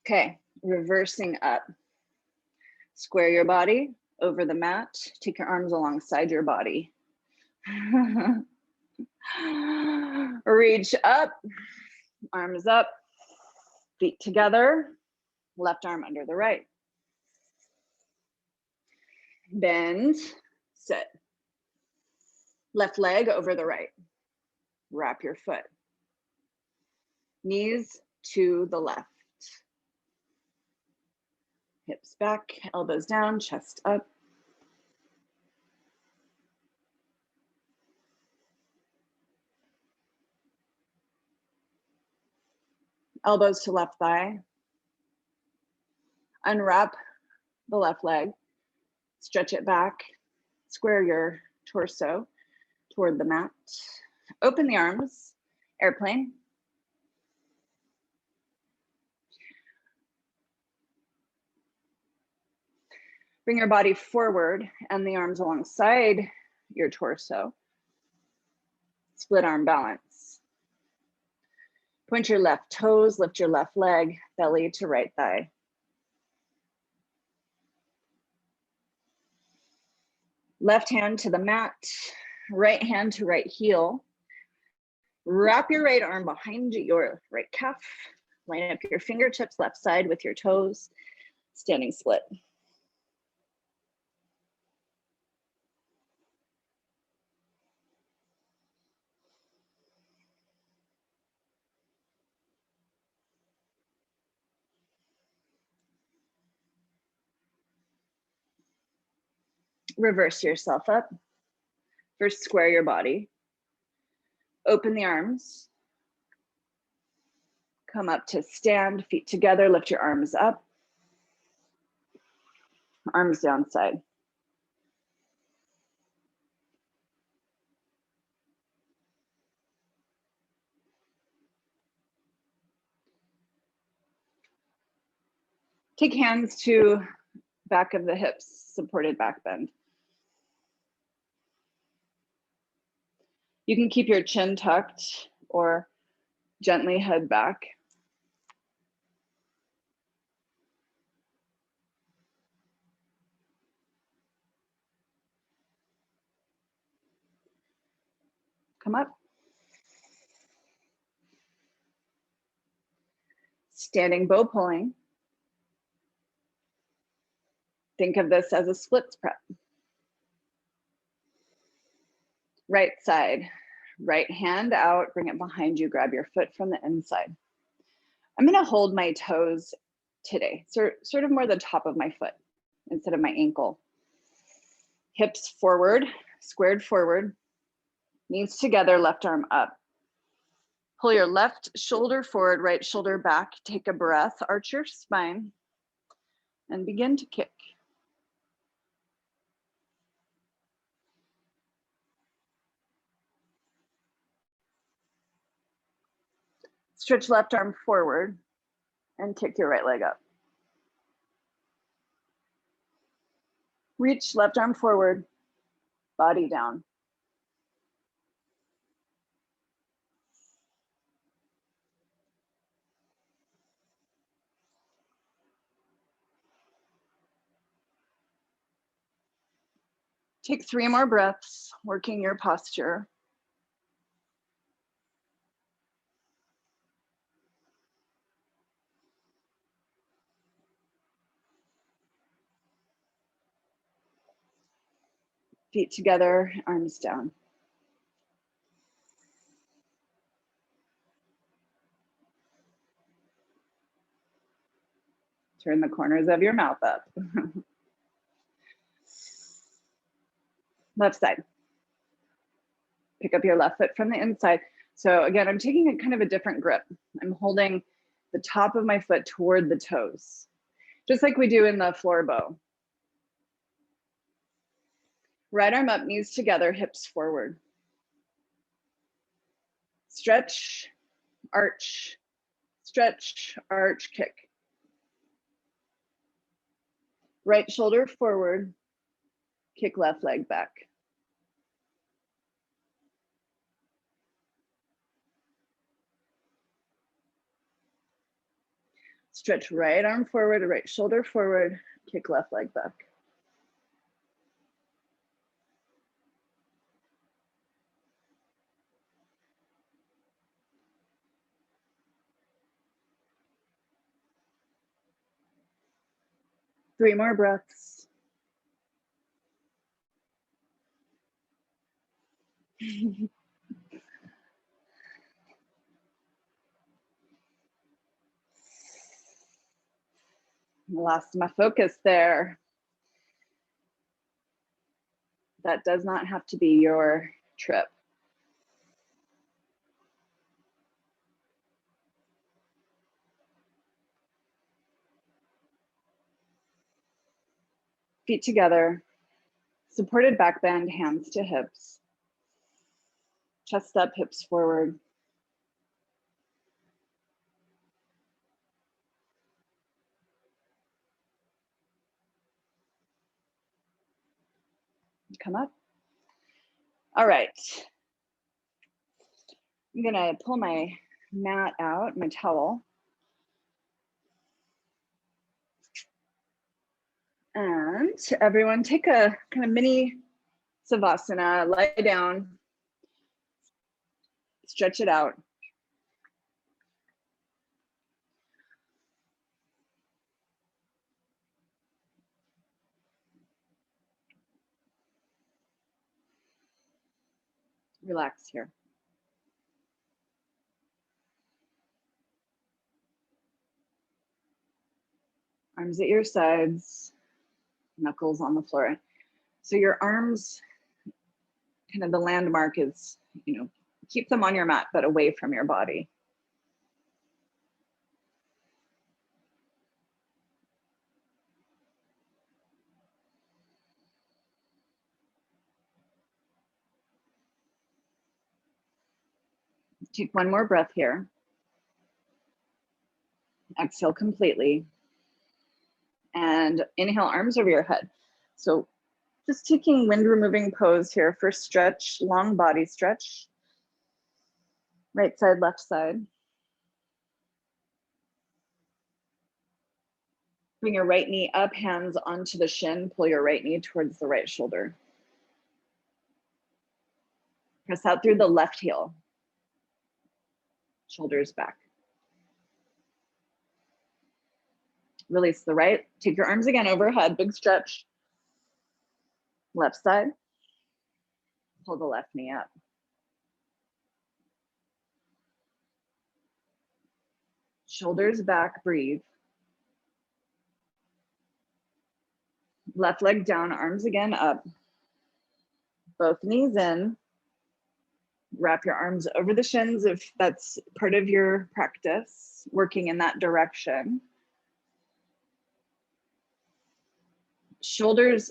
[SPEAKER 1] Okay, reversing up. Square your body over the mat. Take your arms alongside your body. Reach up, arms up, feet together, left arm under the right. Bend, sit. Left leg over the right. Wrap your foot. Knees to the left. Hips back, elbows down, chest up. Elbows to left thigh. Unwrap the left leg. Stretch it back. Square your torso toward the mat. Open the arms, airplane. Bring your body forward and the arms alongside your torso. Split arm balance. Point your left toes, lift your left leg, belly to right thigh. Left hand to the mat, right hand to right heel. Wrap your right arm behind your right calf. Line up your fingertips left side with your toes. Standing split. Reverse yourself up. First, square your body. Open the arms. Come up to stand, feet together, lift your arms up. Arms down side. Take hands to back of the hips, supported back bend. You can keep your chin tucked or gently head back. Come up. Standing bow pulling. Think of this as a splits prep. Right side, right hand out, bring it behind you, grab your foot from the inside. I'm gonna hold my toes today, sort of more the top of my foot instead of my ankle. Hips forward, squared forward, knees together, left arm up. Pull your left shoulder forward, right shoulder back. Take a breath, arch your spine, and begin to kick. Stretch left arm forward and kick your right leg up. Reach left arm forward, body down. Take 3 more breaths, working your posture. Feet together, arms down. Turn the corners of your mouth up. Left side. Pick up your left foot from the inside. So again, I'm taking a kind of a different grip. I'm holding the top of my foot toward the toes, just like we do in the floor bow. Right arm up, knees together, hips forward. Stretch, arch, stretch, arch, kick. Right shoulder forward, kick left leg back. Stretch right arm forward, right shoulder forward, kick left leg back. Three more breaths. Lost my focus there. That does not have to be your trip. Feet together, supported back bend, hands to hips. Chest up, hips forward. Come up. All right. I'm gonna pull my mat out, my towel. And everyone take a kind of mini savasana, lie down, stretch it out. Relax here. Arms at your sides, knuckles on the floor. So your arms, kind of the landmark is, keep them on your mat, but away from your body. Take one more breath here. Exhale completely. And inhale, arms over your head. So just taking wind removing pose here for stretch, long body stretch. Right side, left side. Bring your right knee up, hands onto the shin. Pull your right knee towards the right shoulder. Press out through the left heel. Shoulders back. Release the right. Take your arms again overhead, big stretch. Left side. Pull the left knee up. Shoulders back, breathe. Left leg down, arms again up. Both knees in. Wrap your arms over the shins if that's part of your practice, working in that direction. Shoulders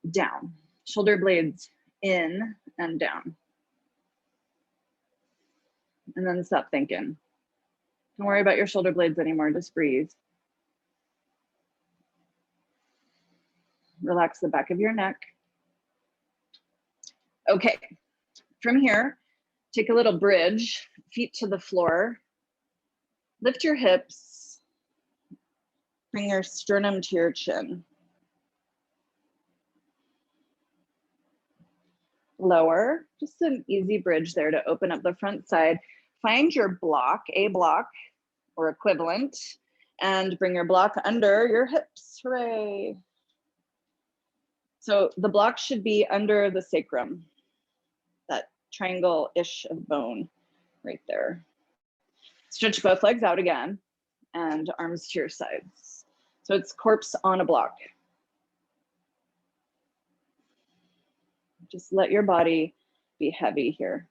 [SPEAKER 1] down, shoulder blades in and down. And then stop thinking. Don't worry about your shoulder blades anymore, just breathe. Relax the back of your neck. Okay, from here, take a little bridge, feet to the floor. Lift your hips. Bring your sternum to your chin. Lower, just an easy bridge there to open up the front side. Find your block, a block or equivalent, and bring your block under your hips. Hooray. So the block should be under the sacrum, that triangle-ish of bone right there. Stretch both legs out again and arms to your sides. So it's corpse on a block. Just let your body be heavy here.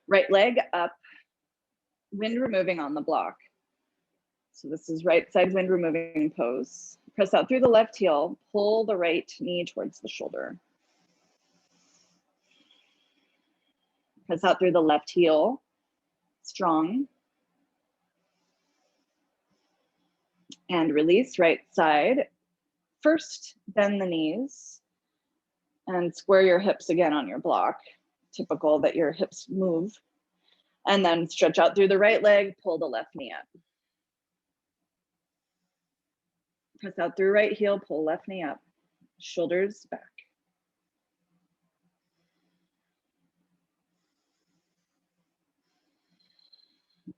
[SPEAKER 1] Right leg up, wind removing on the block. So this is right side wind removing pose. Press out through the left heel, pull the right knee towards the shoulder. Press out through the left heel, strong. And release right side. First, bend the knees and square your hips again on your block. Typical that your hips move. And then stretch out through the right leg, pull the left knee up. Press out through right heel, pull left knee up. Shoulders back.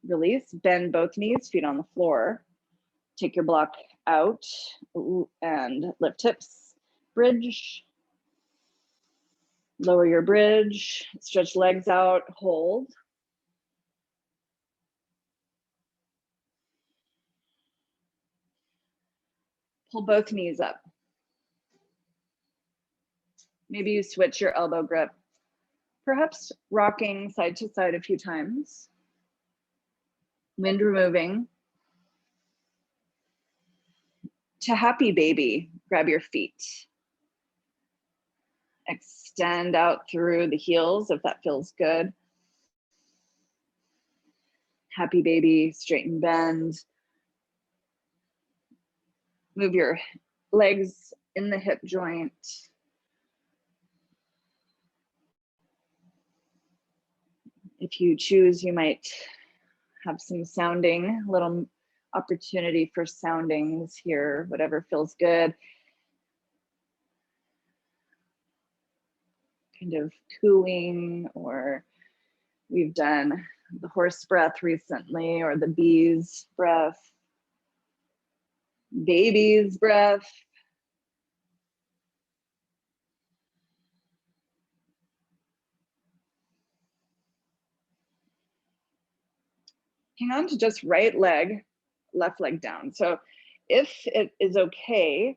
[SPEAKER 1] Release, bend both knees, feet on the floor. Take your block out and lift hips, bridge. Lower your bridge, stretch legs out, hold. Pull both knees up. Maybe you switch your elbow grip, perhaps rocking side to side a few times. Wind removing. To happy baby, grab your feet. Extend out through the heels if that feels good. Happy baby, straighten, bend. Move your legs in the hip joint. If you choose, you might have some sounding, little opportunity for soundings here, whatever feels good. Kind of cooing, or we've done the horse breath recently, or the bee's breath, baby's breath. Hang on to just right leg, left leg down. So if it is okay,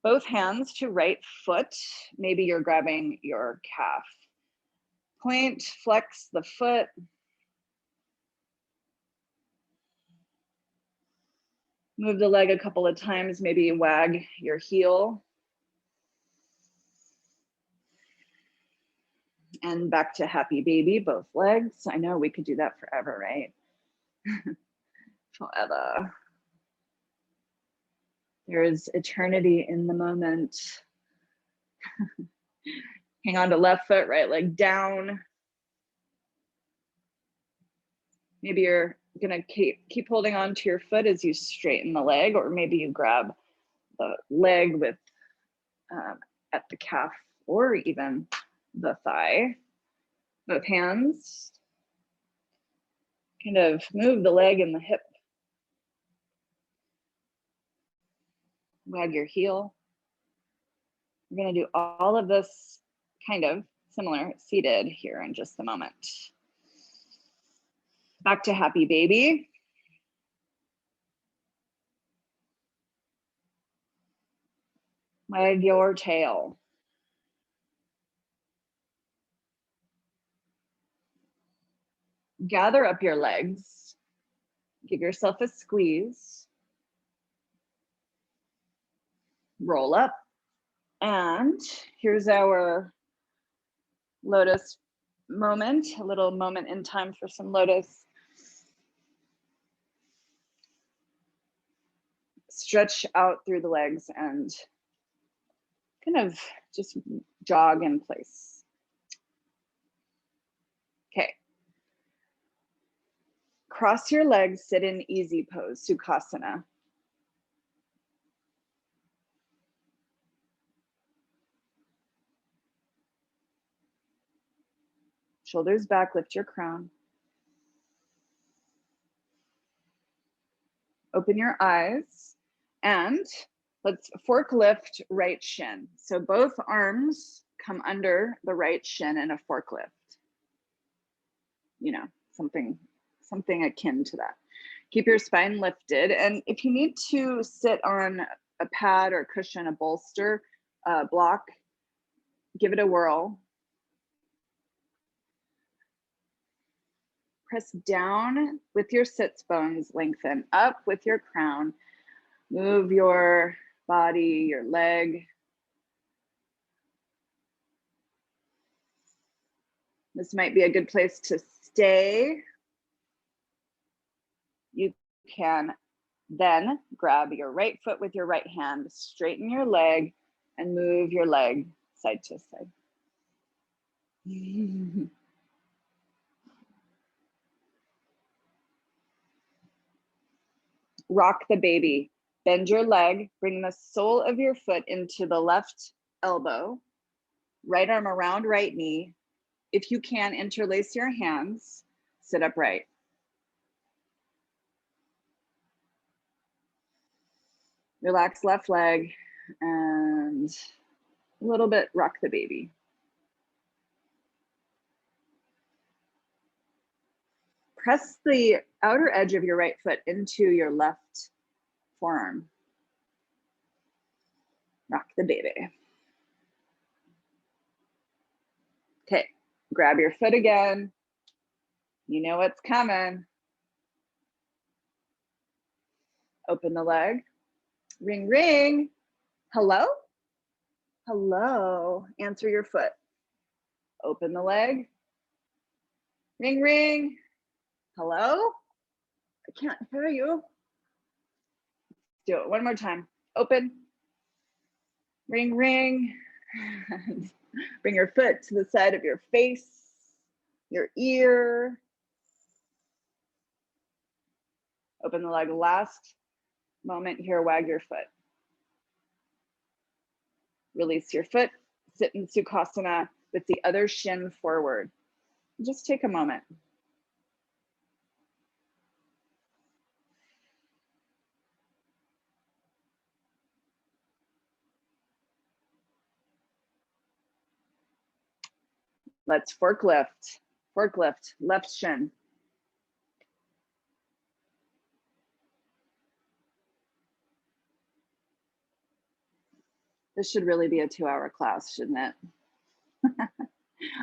[SPEAKER 1] both hands to right foot, maybe you're grabbing your calf. Point, flex the foot. Move the leg a couple of times, maybe wag your heel. And back to happy baby, both legs. I know we could do that forever, right? Forever. There is eternity in the moment. Hang on to left foot, right leg down. Maybe you're gonna keep holding on to your foot as you straighten the leg, or maybe you grab the leg with at the calf or even the thigh. Both hands. Kind of move the leg and the hip. Wag your heel. We're gonna do all of this kind of similar seated here in just a moment. Back to happy baby. Wag your tail. Gather up your legs. Give yourself a squeeze. Roll up. And here's our lotus moment, a little moment in time for some lotus. Stretch out through the legs and kind of just jog in place. Okay. Cross your legs, sit in easy pose, Sukhasana. Shoulders back, lift your crown. Open your eyes and let's fork lift right shin. So both arms come under the right shin in a fork lift. You know, something akin to that. Keep your spine lifted. And if you need to sit on a pad or cushion, a bolster, block, give it a whirl. Press down with your sits bones, lengthen up with your crown. Move your body, your leg. This might be a good place to stay. You can then grab your right foot with your right hand, straighten your leg, and move your leg side to side. Rock the baby. Bend your leg, bring the sole of your foot into the left elbow, right arm around right knee. If you can, interlace your hands, sit upright. Relax left leg and a little bit rock the baby. Press the outer edge of your right foot into your left forearm. Rock the baby. Okay, grab your foot again. You know what's coming. Open the leg. Ring, ring. Hello? Hello. Answer your foot. Open the leg. Ring, ring. Hello? I can't hear you. Do it one more time. Open. Ring, ring. Bring your foot to the side of your face, your ear. Open the leg. Last moment here, wag your foot. Release your foot. Sit in Sukhasana with the other shin forward. Just take a moment. Let's fork lift, left shin. This should really be a 2-hour class, shouldn't it?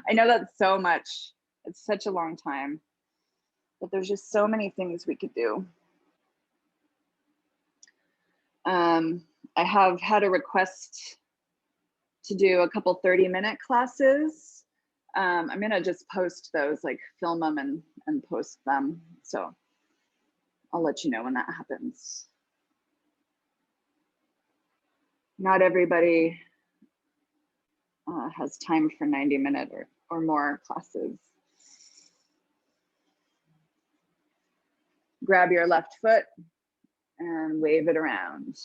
[SPEAKER 1] I know that's so much. It's such a long time, but there's just so many things we could do. I have had a request to do a couple 30-minute classes. I'm gonna just post those, like film them and post them. So I'll let you know when that happens. Not everybody has time for 90-minute or more classes. Grab your left foot and wave it around.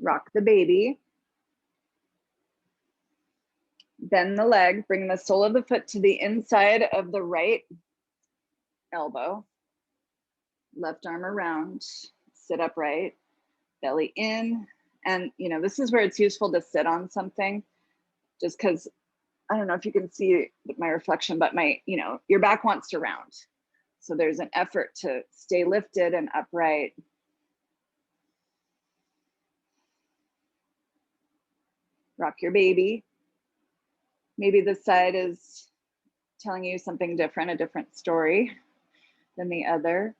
[SPEAKER 1] Rock the baby. Bend the leg, bring the sole of the foot to the inside of the right elbow. Left arm around, sit upright, belly in. And this is where it's useful to sit on something, just because I don't know if you can see my reflection, but your back wants to round. So there's an effort to stay lifted and upright. Rock your baby. Maybe this side is telling you something different, a different story than the other.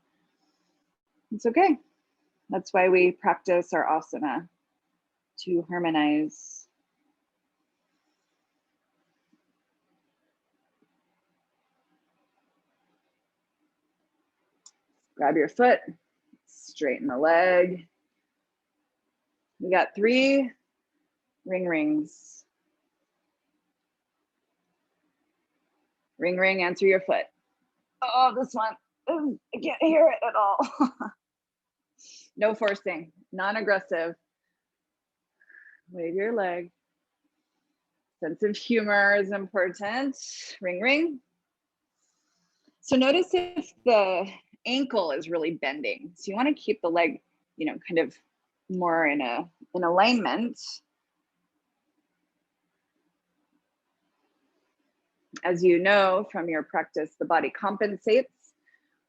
[SPEAKER 1] It's okay. That's why we practice our asana, to harmonize. Grab your foot, straighten the leg. We got 3 ring rings. Ring, ring, answer your foot. Oh, this one, I can't hear it at all. No forcing, non-aggressive. Wave your leg. Sense of humor is important. Ring, ring. So notice if the ankle is really bending. So you want to keep the leg, kind of more in alignment. As you know from your practice, the body compensates.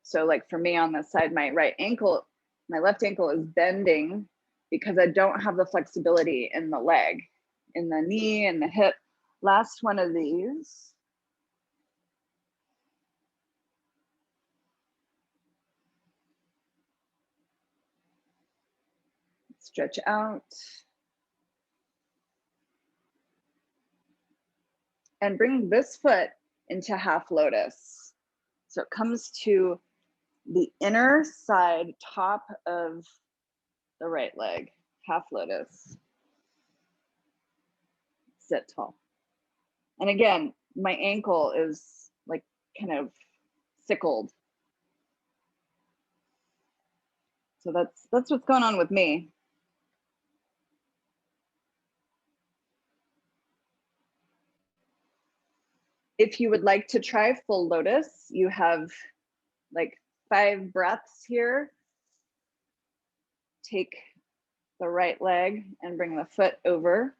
[SPEAKER 1] So like for me on this side, my left ankle is bending because I don't have the flexibility in the leg, in the knee and the hip. Last one of these. Stretch out. And bring this foot into half lotus. So it comes to the inner side, top of the right leg, half lotus. Sit tall. And again, my ankle is like kind of sickled. So that's what's going on with me. If you would like to try full lotus, you have like 5 breaths here. Take the right leg and bring the foot over.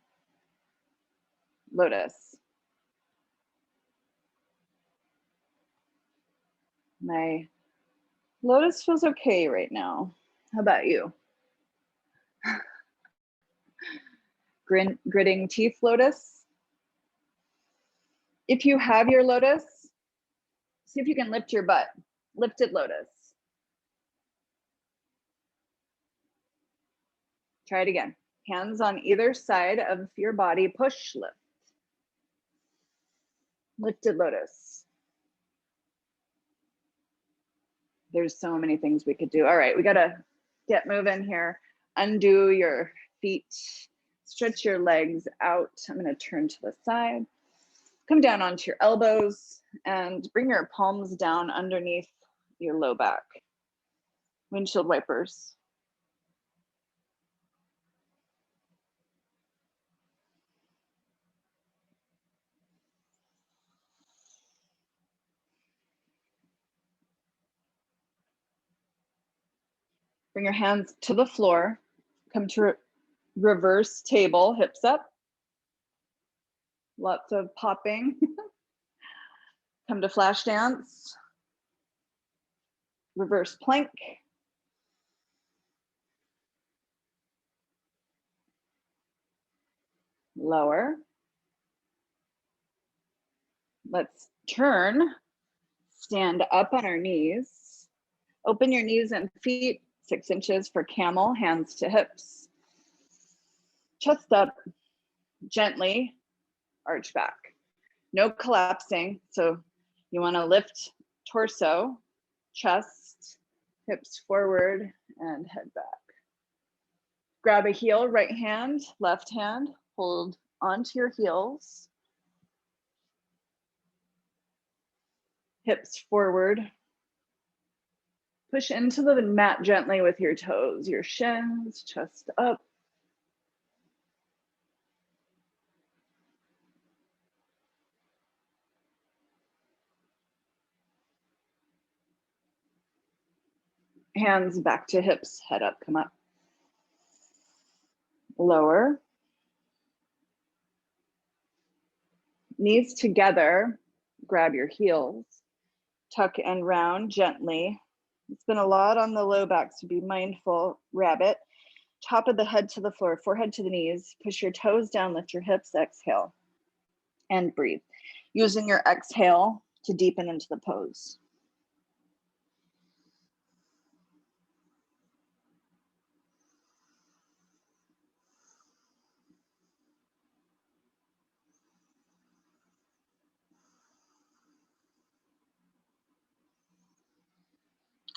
[SPEAKER 1] Lotus. My lotus feels okay right now. How about you? Gritting teeth lotus. If you have your lotus, see if you can lift your butt. Lifted lotus. Try it again. Hands on either side of your body, push, lift. Lifted lotus. There's so many things we could do. All right, we gotta get moving here. Undo your feet, stretch your legs out. I'm gonna turn to the side. Come down onto your elbows and bring your palms down underneath your low back. Windshield wipers. Bring your hands to the floor. Come to reverse table, hips up. Lots of popping. Come to flash dance. Reverse plank. Lower. Let's turn. Stand up on our knees. Open your knees and feet 6 inches for camel, hands to hips. Chest up, gently arch back. No collapsing. So you want to lift torso, chest, hips forward, and head back. Grab a heel, right hand, left hand, hold onto your heels. Hips forward. Push into the mat gently with your toes, your shins, chest up. Hands back to hips, head up, come up. Lower. Knees together, grab your heels. Tuck and round gently. It's been a lot on the low back, so be mindful. Rabbit. Top of the head to the floor, forehead to the knees. Push your toes down, lift your hips, exhale. And breathe. Using your exhale to deepen into the pose.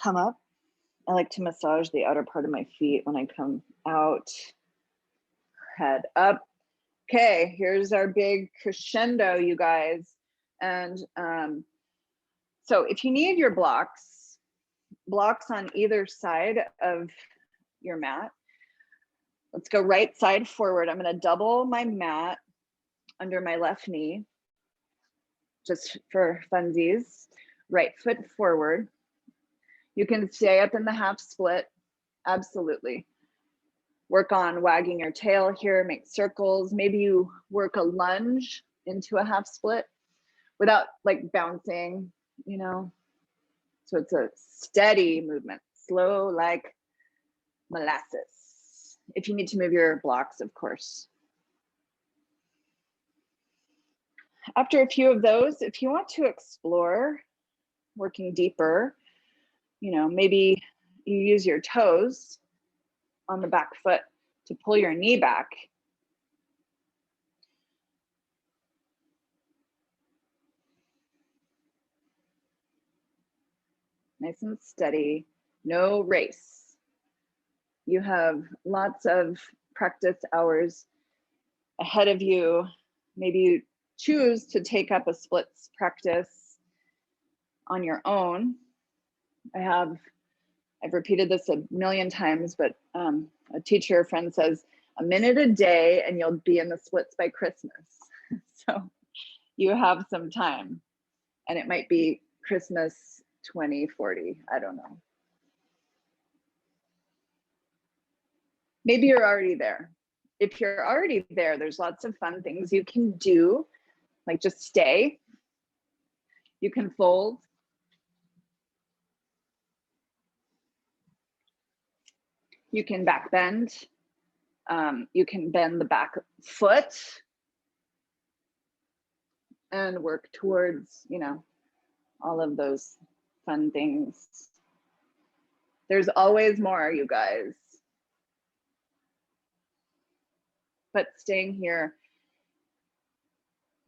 [SPEAKER 1] Come up. I like to massage the outer part of my feet when I come out. Head up. Okay, here's our big crescendo, you guys. And so if you need your blocks on either side of your mat, let's go right side forward. I'm going to double my mat under my left knee, just for funsies. Right foot forward. You can stay up in the half split, absolutely. Work on wagging your tail here, make circles. Maybe you work a lunge into a half split without like bouncing, you know. So it's a steady movement, slow like molasses. If you need to move your blocks, of course. After a few of those, if you want to explore working deeper, you know, maybe you use your toes on the back foot to pull your knee back. Nice and steady, no race. You have lots of practice hours ahead of you. Maybe you choose to take up a splits practice on your own. I've repeated this a million times, but a teacher friend says, a minute a day and you'll be in the splits by Christmas. So you have some time, and it might be Christmas 2040, I don't know. Maybe you're already there. If you're already there, there's lots of fun things you can do, like just stay. You can fold. You can back bend. You can bend the back foot and work towards, you know, all of those fun things. There's always more, you guys. But staying here,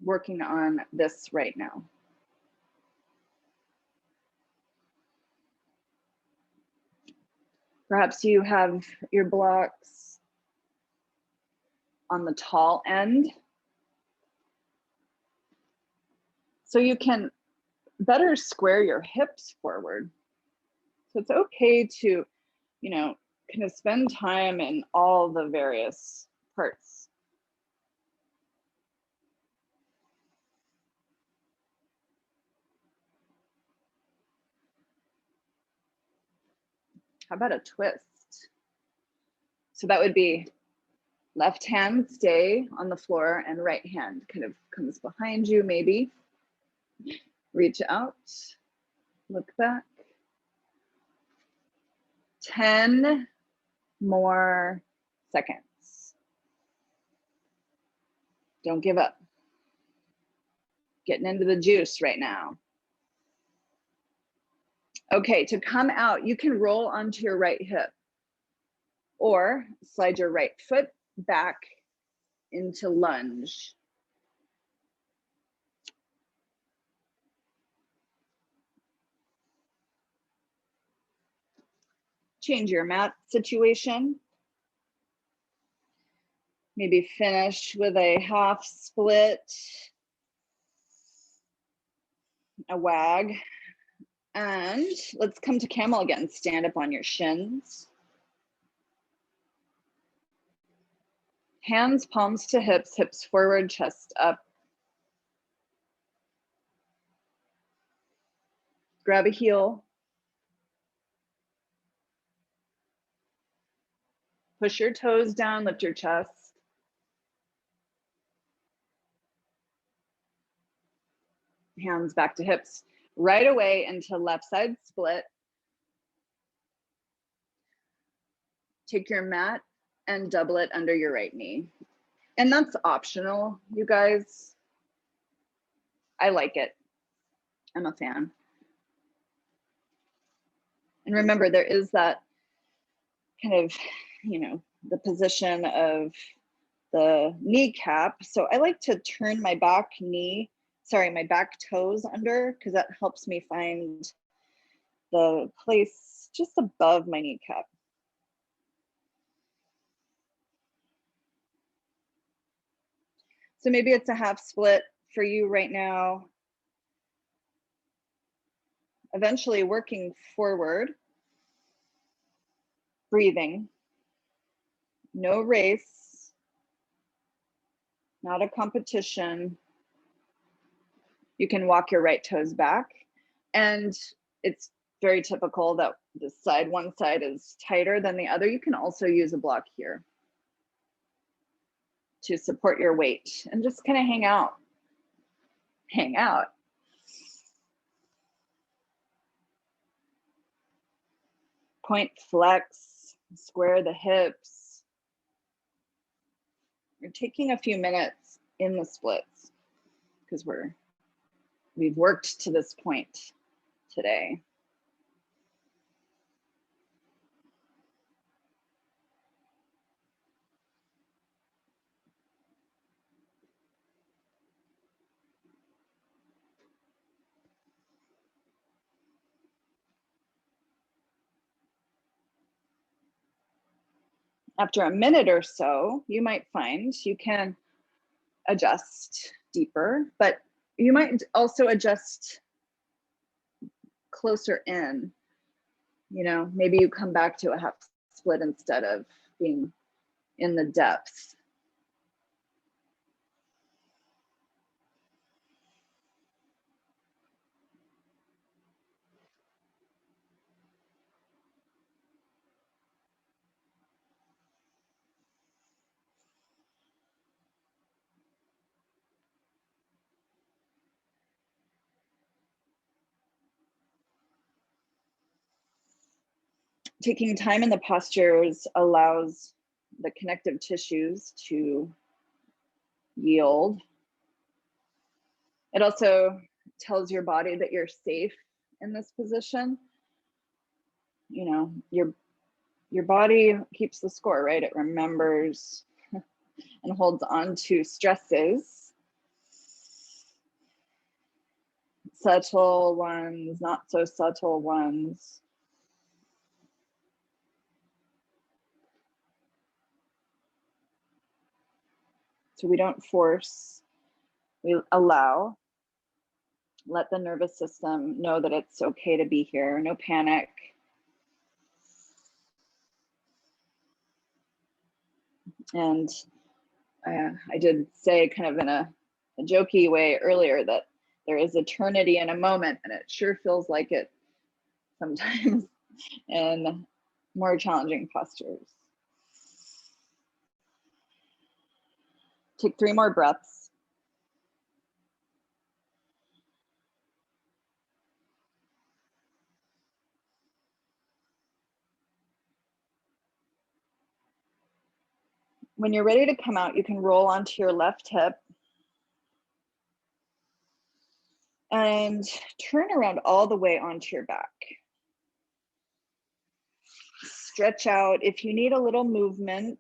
[SPEAKER 1] working on this right now. Perhaps you have your blocks on the tall end, so you can better square your hips forward. So it's okay to, you know, kind of spend time in all the various parts. How about a twist? So that would be left hand stay on the floor and right hand kind of comes behind you, maybe. Reach out, look back. 10 more seconds. Don't give up. Getting into the juice right now. Okay, to come out, you can roll onto your right hip or slide your right foot back into lunge.
[SPEAKER 2] change your mat situation. Maybe finish with a half split, a wag. And let's come to camel again. Stand up on your shins. Hands, palms to hips, hips forward, chest up. Grab a heel. Push your toes down, lift your chest. Hands back to hips. Right away into left side split. Take your mat and double it under your right knee. And that's optional, you guys. I like it. I'm a fan. And remember, there is that kind of, you know, the position of the kneecap. So I like to turn my back toes under, because that helps me find the place just above my kneecap. So maybe it's a half split for you right now. Eventually working forward, breathing, no race, not a competition. You can walk your right toes back, and it's very typical that one side is tighter than the other. You can also use a block here to support your weight and just kind of hang out. Hang out. Point flex, square the hips. We're taking a few minutes in the splits because we've worked to this point today. After a minute or so, you might find you can adjust deeper, but you might also adjust closer in. You know, maybe you come back to a half split instead of being in the depths. Taking time in the postures allows the connective tissues to yield. It also tells your body that you're safe in this position. You know, your body keeps the score, right? It remembers and holds on to stresses. Subtle ones, not so subtle ones. So we don't force, we allow. Let the nervous system know that it's okay to be here, no panic. And I did say kind of in a jokey way earlier that there is eternity in a moment, and it sure feels like it sometimes in more challenging postures. Take 3 more breaths. When you're ready to come out, you can roll onto your left hip and turn around all the way onto your back. Stretch out. If you need a little movement,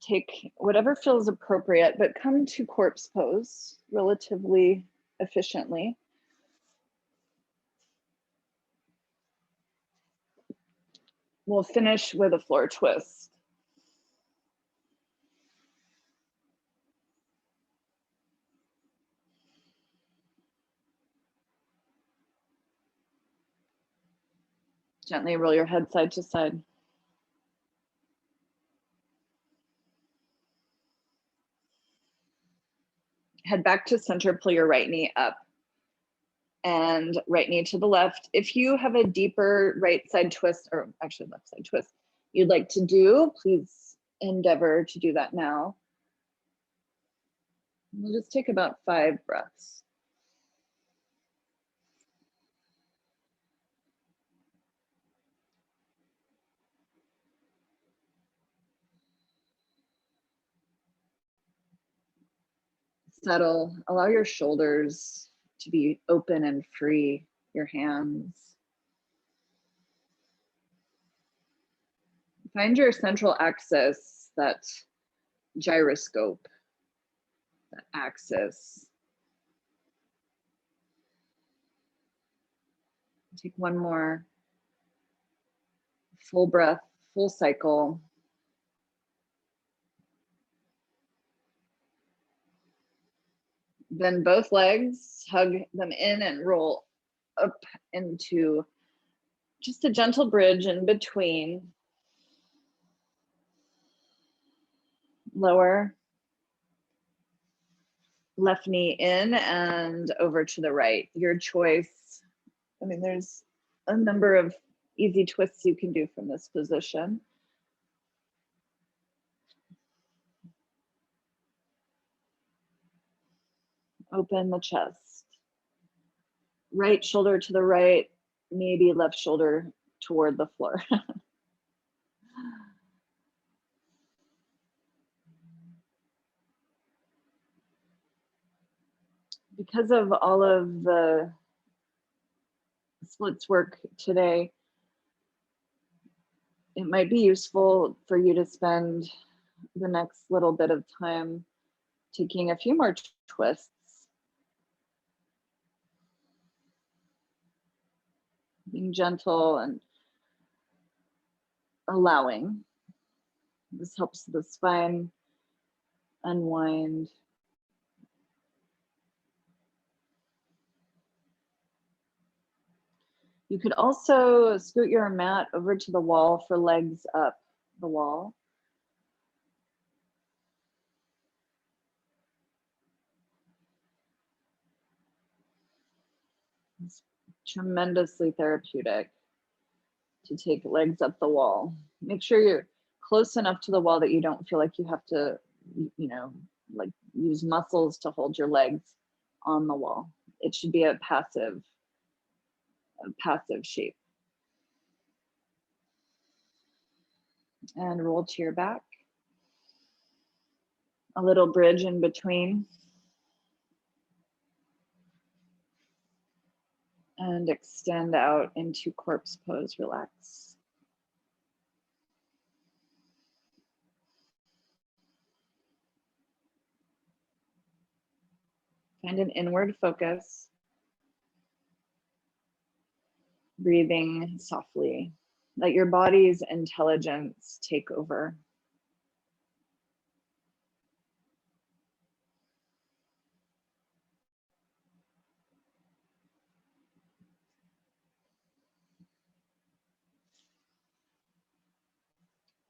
[SPEAKER 2] take whatever feels appropriate, but come to corpse pose relatively efficiently.
[SPEAKER 1] We'll finish with a floor twist. Gently roll your head side to side. Head back to center, pull your right knee up and right knee to the left. If you have a deeper right side twist, or actually left side twist, you'd like to do, please endeavor to do that now. We'll just take about 5 breaths. Settle, allow your shoulders to be open and free, your hands. Find your central axis, that gyroscope, that axis. Take one more full breath, full cycle. Then both legs, hug them in and roll up into just a gentle bridge in between. Lower. Left knee in and over to the right. Your choice. I mean, there's a number of easy twists you can do from this position. Open the chest. Right shoulder to the right, maybe left shoulder toward the floor. Because of all of the splits work today, it might be useful for you to spend the next little bit of time taking a few more twists. Being gentle and allowing. This helps the spine unwind. You could also scoot your mat over to the wall for legs up the wall. It's tremendously therapeutic to take legs up the wall. Make sure you're close enough to the wall that you don't feel like you have to, you know, like use muscles to hold your legs on the wall. It should be a passive shape. And roll to your back. A little bridge in between. And extend out into corpse pose, relax. Find an inward focus. Breathing softly. Let your body's intelligence take over.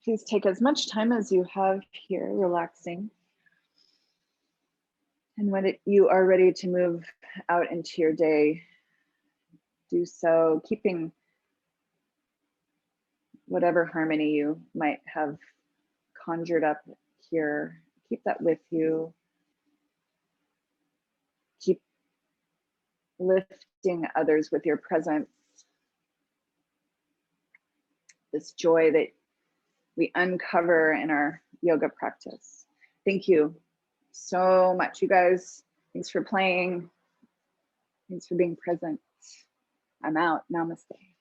[SPEAKER 1] Please take as much time as you have here, relaxing. And when you are ready to move out into your day, do so, keeping whatever harmony you might have conjured up here. Keep that with you. Keep lifting others with your presence. This joy that we uncover in our yoga practice. Thank you so much, you guys. Thanks for playing. Thanks for being present. I'm out. Namaste.